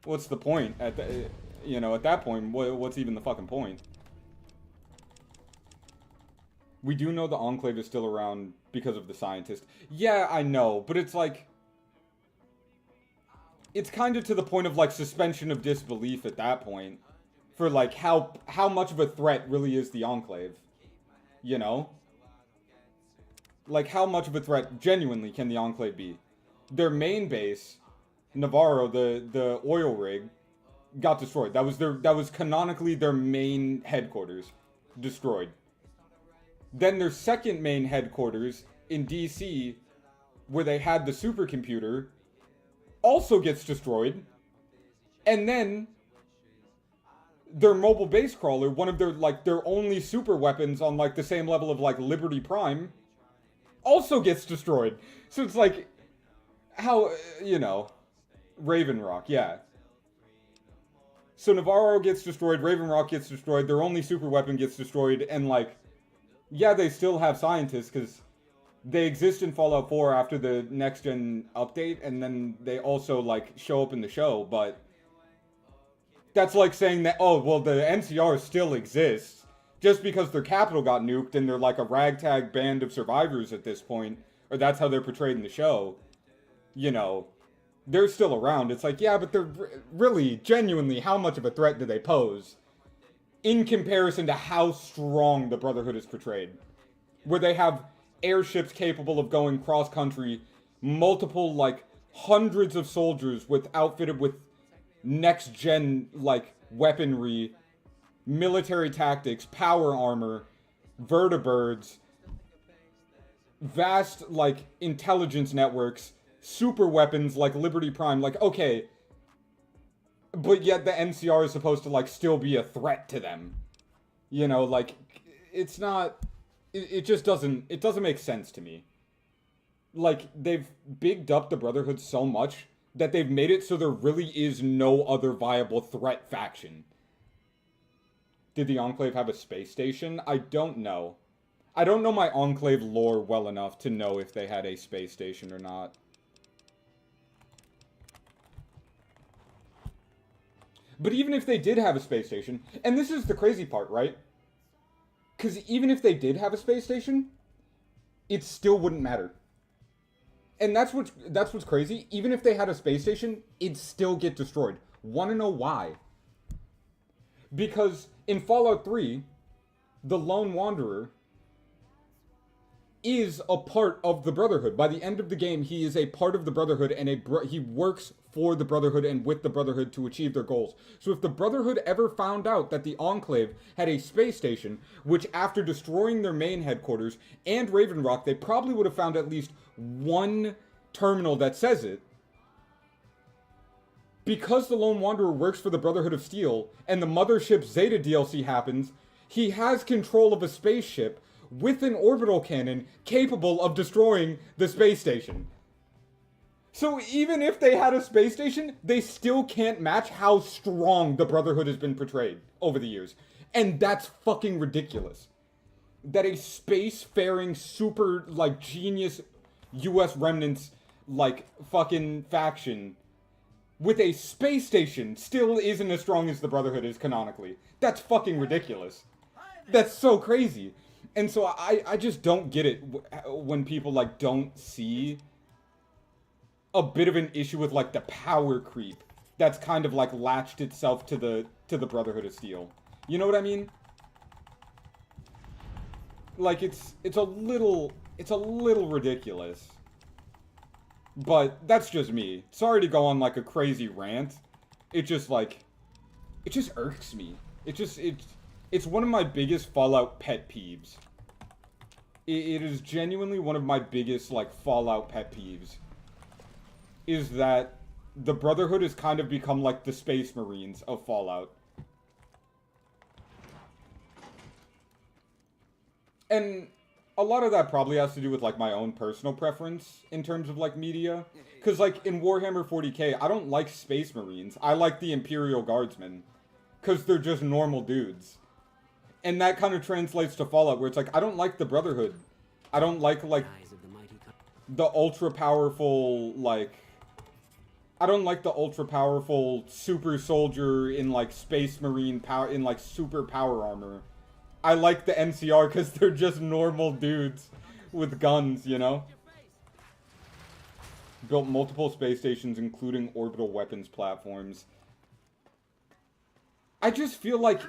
[SPEAKER 1] what's the point? At that point, what's even the fucking point? We do know the Enclave is still around because of the scientist. Yeah, I know, but it's like... It's kind of to the point of, like, suspension of disbelief at that point. For, like, how much of a threat really is the Enclave. You know? Like, how much of a threat genuinely can the Enclave be? Their main base, Navarro, the oil rig, got destroyed. That was canonically their main headquarters. Destroyed. Then their second main headquarters in DC, where they had the supercomputer, also gets destroyed. And then their mobile base crawler, one of their only super weapons on, like, the same level of, like, Liberty Prime, also gets destroyed. So it's like, how, you know, Raven Rock, yeah. So Navarro gets destroyed, Raven Rock gets destroyed, their only super weapon gets destroyed, and, like, yeah, they still have scientists, because they exist in Fallout 4 after the next-gen update, and then they also, like, show up in the show, but that's like saying that, oh, well, the NCR still exists, just because their capital got nuked, and they're, like, a ragtag band of survivors at this point, or that's how they're portrayed in the show, you know, they're still around. It's like, yeah, but they're really, genuinely, how much of a threat do they pose in comparison to how strong the Brotherhood is portrayed? Where they have airships capable of going cross-country, multiple, like, hundreds of soldiers outfitted with next-gen, like, weaponry, military tactics, power armor, vertibirds, vast, like, intelligence networks, super weapons like Liberty Prime. Like, okay, but yet the NCR is supposed to, like, still be a threat to them. You know, like, it's not... It just doesn't... It doesn't make sense to me. Like, they've bigged up the Brotherhood so much that they've made it so there really is no other viable threat faction. Did the Enclave have a space station? I don't know. I don't know my Enclave lore well enough to know if they had a space station or not. But even if they did have a space station, and this is the crazy part, right? Because even if they did have a space station, it still wouldn't matter. And that's what's crazy. Even if they had a space station, it'd still get destroyed. Want to know why? Because in Fallout 3, the Lone Wanderer is a part of the Brotherhood. By the end of the game, he is a part of the Brotherhood, and he works for the Brotherhood and with the Brotherhood to achieve their goals. So if the Brotherhood ever found out that the Enclave had a space station, which after destroying their main headquarters and Raven Rock, they probably would have found at least one terminal that says it, because the Lone Wanderer works for the Brotherhood of Steel, and the Mothership Zeta DLC happens, he has control of a spaceship with an orbital cannon capable of destroying the space station. So even if they had a space station, they still can't match how strong the Brotherhood has been portrayed over the years. And that's fucking ridiculous. That a space-faring, super, like, genius US remnants, like, fucking faction with a space station still isn't as strong as the Brotherhood is canonically. That's fucking ridiculous. That's so crazy. And so I just don't get it when people, like, don't see a bit of an issue with, like, the power creep that's kind of, like, latched itself to the Brotherhood of Steel. You know what I mean? Like, it's a little ridiculous. But that's just me. Sorry to go on, like, a crazy rant. It just, like, it just irks me. It's one of my biggest Fallout pet peeves. It is genuinely one of my biggest, like, Fallout pet peeves. Is that the Brotherhood has kind of become like the Space Marines of Fallout. And a lot of that probably has to do with, like, my own personal preference in terms of, like, media. Because, like, in Warhammer 40k, I don't like Space Marines. I like the Imperial Guardsmen. Because they're just normal dudes. And that kind of translates to Fallout, where it's like, I don't like the Brotherhood. I don't like, the ultra-powerful, like... I don't like the ultra-powerful super soldier in, like, Space Marine power, in, like, super power armor. I like the NCR because they're just normal dudes with guns, you know? Built multiple space stations, including orbital weapons platforms. I just feel like...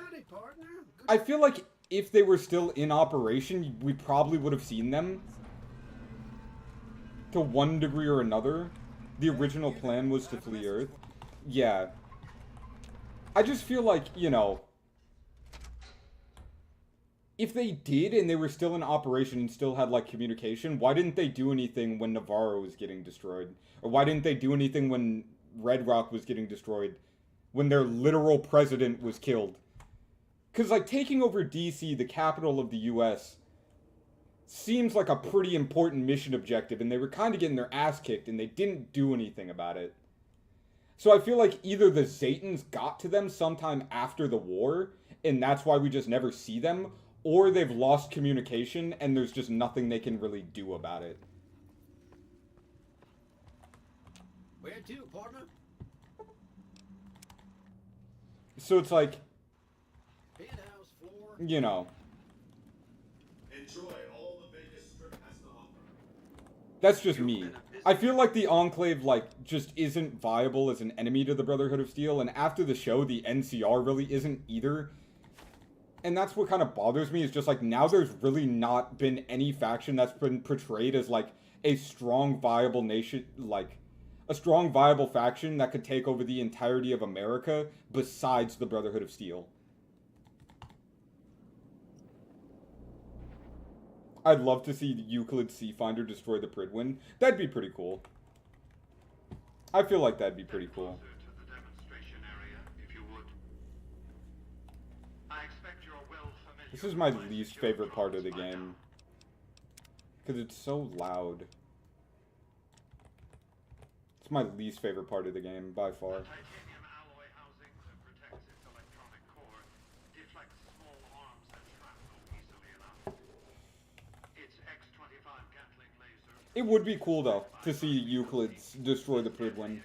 [SPEAKER 1] I feel like if they were still in operation, we probably would have seen them. To one degree or another. The original plan was to flee Earth. Yeah. I just feel like, you know... If they did and they were still in operation and still had, like, communication, why didn't they do anything when Navarro was getting destroyed? Or why didn't they do anything when Red Rock was getting destroyed? When their literal president was killed? Because, like, taking over DC, the capital of the US, seems like a pretty important mission objective, and they were kind of getting their ass kicked, and they didn't do anything about it. So I feel like either the Zetans got to them sometime after the war, and that's why we just never see them, or they've lost communication, and there's just nothing they can really do about it.
[SPEAKER 2] Where to, partner?
[SPEAKER 1] So it's like,
[SPEAKER 2] Penthouse floor.
[SPEAKER 1] you know,
[SPEAKER 7] Enjoy all the Vegas Strip has to offer.
[SPEAKER 1] that's just me. I feel like the Enclave, like, just isn't viable as an enemy to the Brotherhood of Steel, and after the show, the NCR really isn't either. And that's what kind of bothers me, is just, like, now there's really not been any faction that's been portrayed as, like, a strong, viable nation, like, a strong, viable faction that could take over the entirety of America besides the Brotherhood of Steel. I'd love to see Euclid Seafinder destroy the Pridwin. That'd be pretty cool. I feel like that'd be pretty cool. This is my least favorite part of the game. Because it's so loud. It's my least favorite part of the game, by far. It would be cool, though, to see Euclids destroy the Pridwin.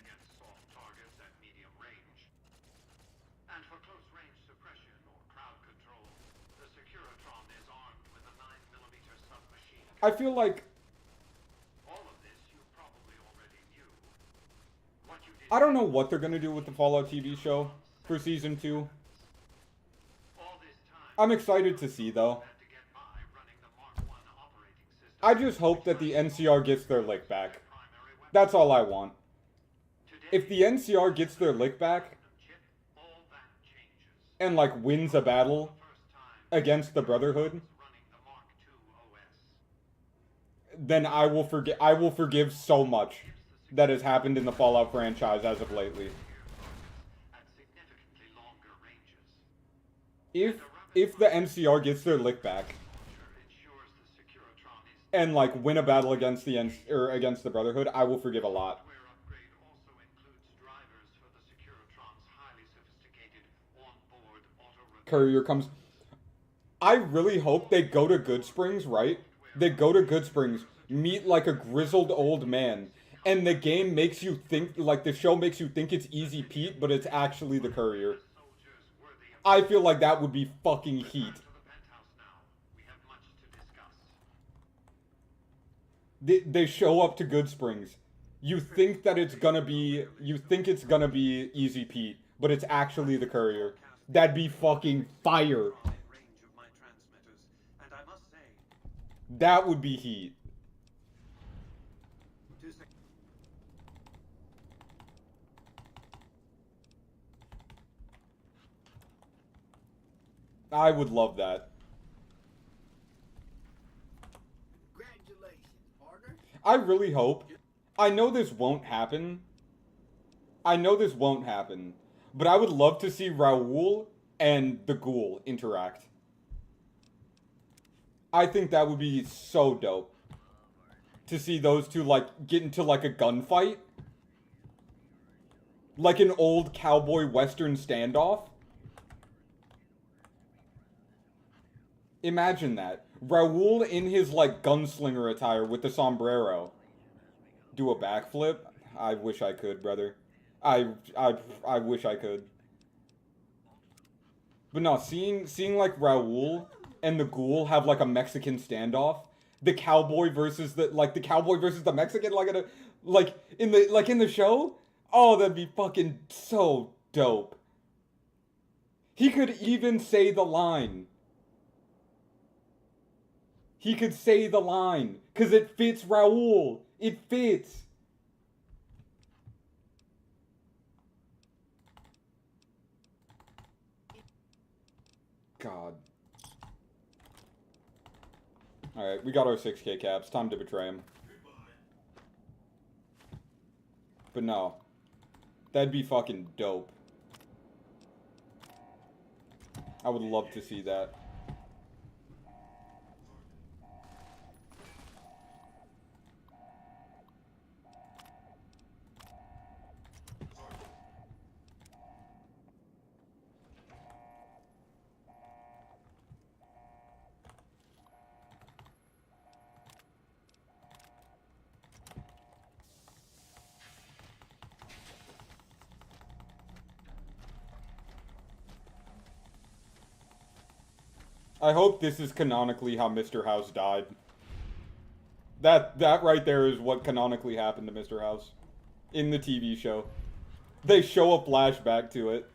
[SPEAKER 1] I feel like... I don't know what they're gonna do with the Fallout TV show for Season 2. I'm excited to see, though. I just hope that the NCR gets their lick back. That's all I want. If the NCR gets their lick back, and, like, wins a battle against the Brotherhood, then I will forgive so much that has happened in the Fallout franchise as of lately. If the NCR gets their lick back, and, like, win a battle against the Brotherhood, I will forgive a lot. Courier comes... I really hope they go to Goodsprings, right? They go to Goodsprings, meet, like, a grizzled old man, and the game makes you think, like, the show makes you think it's Easy Pete, but it's actually the Courier. I feel like that would be fucking heat. They show up to Goodsprings. You think that it's gonna be... You think it's gonna be Easy Pete, but it's actually the Courier. That'd be fucking fire. That would be heat. I would love that. I really hope. I know this won't happen. But I would love to see Raoul and the Ghoul interact. I think that would be so dope. To see those two, like, get into, like, a gunfight. Like an old cowboy western standoff. Imagine that. Raoul in his, like, gunslinger attire with the sombrero. Do a backflip? I wish I could, brother. I wish I could. But no, seeing like Raoul and the Ghoul have like a Mexican standoff, the cowboy versus the Mexican, like in the show. Oh, that'd be fucking so dope. He could even say the line. He could say the line because it fits Raoul. It fits. God. Alright, we got our 6K caps. Time to betray him. But no. That'd be fucking dope. I would love to see that. I hope this is canonically how Mr. House died. That right there is what canonically happened to Mr. House in the TV show. They show a flashback to it.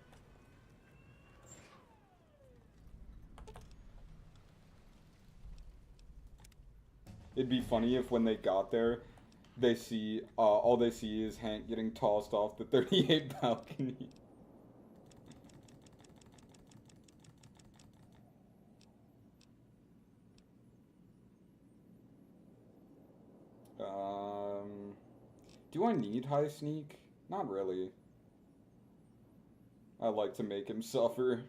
[SPEAKER 1] It'd be funny if when they got there, they see, all they see is Hank getting tossed off the 38 balcony. Do I need high sneak? Not really. I like to make him suffer.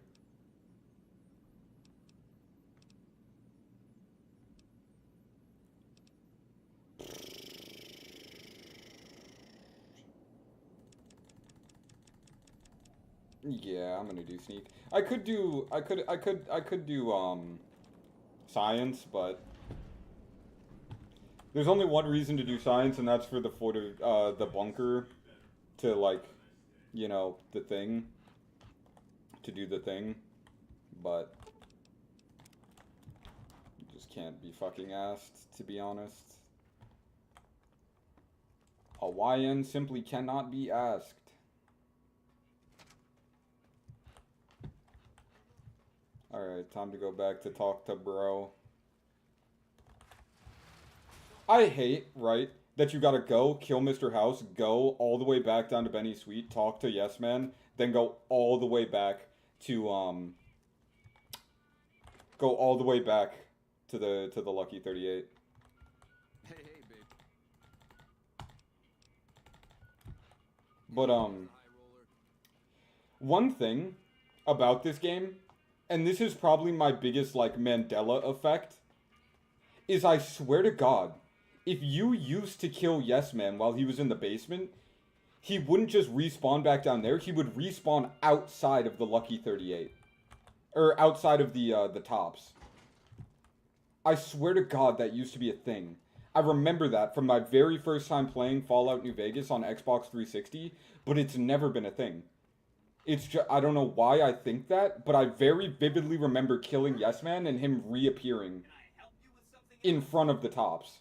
[SPEAKER 1] Yeah, I'm gonna do sneak. I could do science, but there's only one reason to do science, and that's for the the bunker to, like, you know, the thing. To do the thing. But you just can't be fucking asked, to be honest. A YN simply cannot be asked. Alright, time to go back to talk to bro. I hate, right, that you gotta go, kill Mr. House, go all the way back down to Benny Sweet, talk to Yes Man, then go all the way back to, go all the way back to the Lucky 38.
[SPEAKER 4] Hey, babe.
[SPEAKER 1] But, one thing about this game, and this is probably my biggest, like, Mandela effect, is I swear to God, if you used to kill Yes Man while he was in the basement, he wouldn't just respawn back down there, he would respawn outside of the Lucky 38. Or outside of the tops. I swear to God that used to be a thing. I remember that from my very first time playing Fallout New Vegas on Xbox 360, but it's never been a thing. It's just, I don't know why I think that, but I very vividly remember killing Yes Man and him reappearing in front of the tops.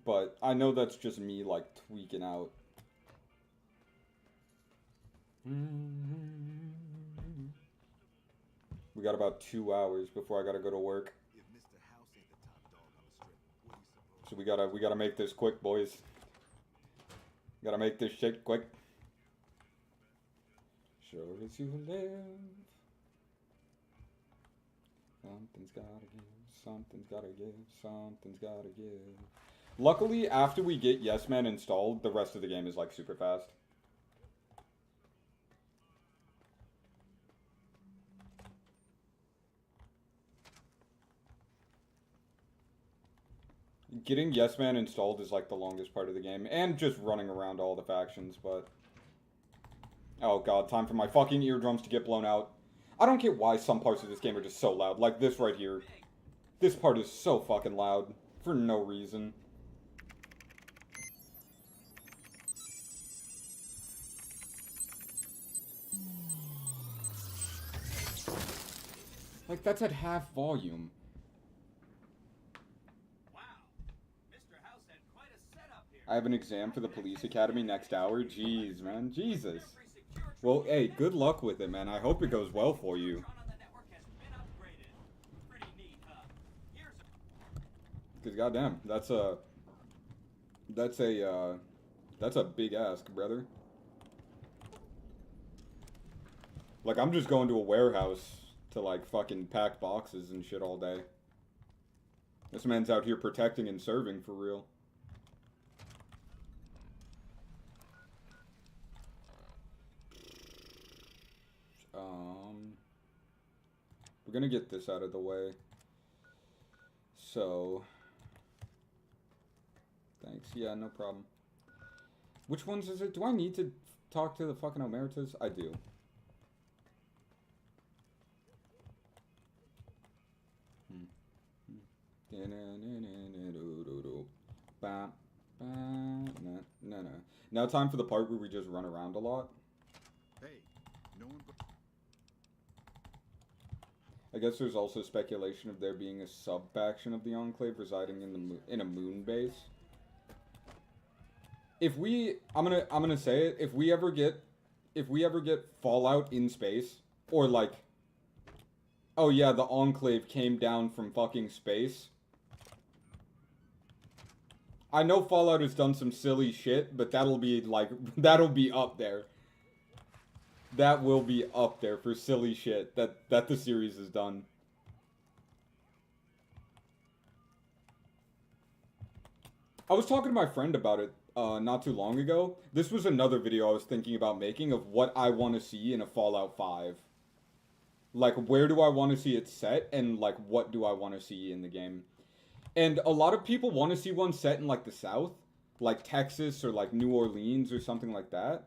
[SPEAKER 1] But I know that's just me, like, tweaking out. We got about 2 hours before I gotta go to work. So we gotta make this quick, boys. Gotta make this shit quick. Sure as you live. Something's gotta give, something's gotta give, something's gotta give. Luckily, after we get Yes Man installed, the rest of the game is, like, super fast. Getting Yes Man installed is, like, the longest part of the game, and just running around all the factions, but... Oh god, time for my fucking eardrums to get blown out. I don't get why some parts of this game are just so loud, like this right here. This part is so fucking loud, for no reason. Like, that's at half volume.
[SPEAKER 2] Wow. Mr. House had quite a setup here.
[SPEAKER 1] I have an exam for the police academy next hour. Jeez, man. Jesus. Well, hey, good luck with it, man. I hope it goes well for you. Because goddamn, that's a big ask, brother. Like, I'm just going to a warehouse to, like, fucking pack boxes and shit all day. This man's out here protecting and serving for real. We're gonna get this out of the way. So, thanks. Yeah, no problem. Which ones is it? Do I need to talk to the fucking Omertas? I do. Ba, ba, na, na, na. Now time for the part where we just run around a lot.
[SPEAKER 4] Hey, no one.
[SPEAKER 1] I guess there's also speculation of there being a sub-faction of the Enclave residing in the in a moon base. If we, I'm gonna say it. If we ever get Fallout in space, or like, oh yeah, the Enclave came down from fucking space. I know Fallout has done some silly shit, but that'll be like, that'll be up there. That will be up there for silly shit that the series has done. I was talking to my friend about it not too long ago. This was another video I was thinking about making of what I want to see in a Fallout 5. Like, where do I want to see it set, and like, what do I want to see in the game? And a lot of people want to see one set in like the South, like Texas or like New Orleans or something like that.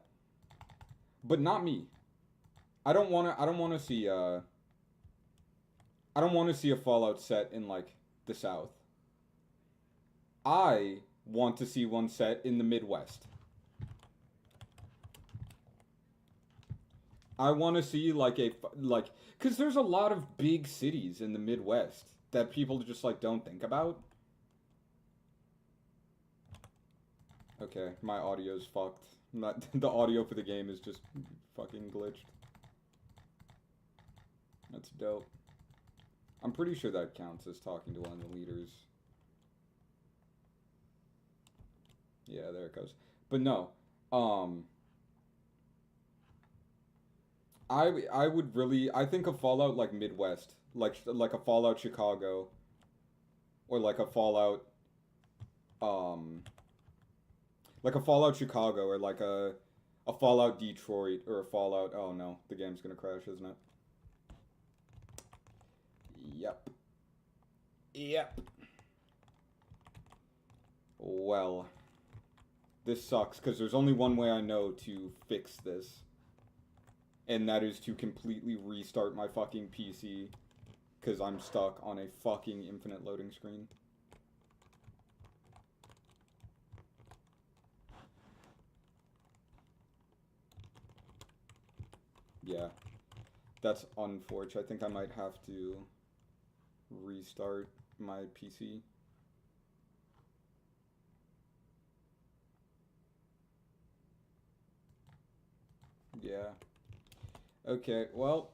[SPEAKER 1] But not me. I don't want to see a Fallout set in like the South. I want to see one set in the Midwest. I want to see like cuz there's a lot of big cities in the Midwest that people just like don't think about. Okay, my audio's fucked. Not the audio for the game is just fucking glitched. That's dope. I'm pretty sure that counts as talking to one of the leaders. Yeah, there it goes. But no, I would really, I think a Fallout like Midwest, like a Fallout Chicago, or like a Fallout Chicago, or like a Fallout Detroit, or a Fallout, oh no, the game's gonna crash, isn't it? Yep. Yep. Well, this sucks, because there's only one way I know to fix this. And that is to completely restart my fucking PC, because I'm stuck on a fucking infinite loading screen. Yeah. That's unfortunate. I think I might have to restart my PC. Yeah. Okay, well,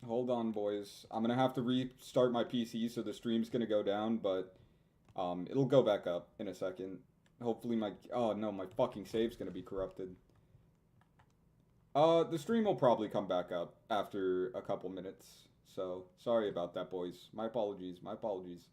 [SPEAKER 1] hold on, boys. I'm gonna have to restart my PC, so the stream's gonna go down, but it'll go back up in a second. Hopefully my... Oh, no, my fucking save's gonna be corrupted. The stream will probably come back up after a couple minutes. So, sorry about that, boys. My apologies, my apologies.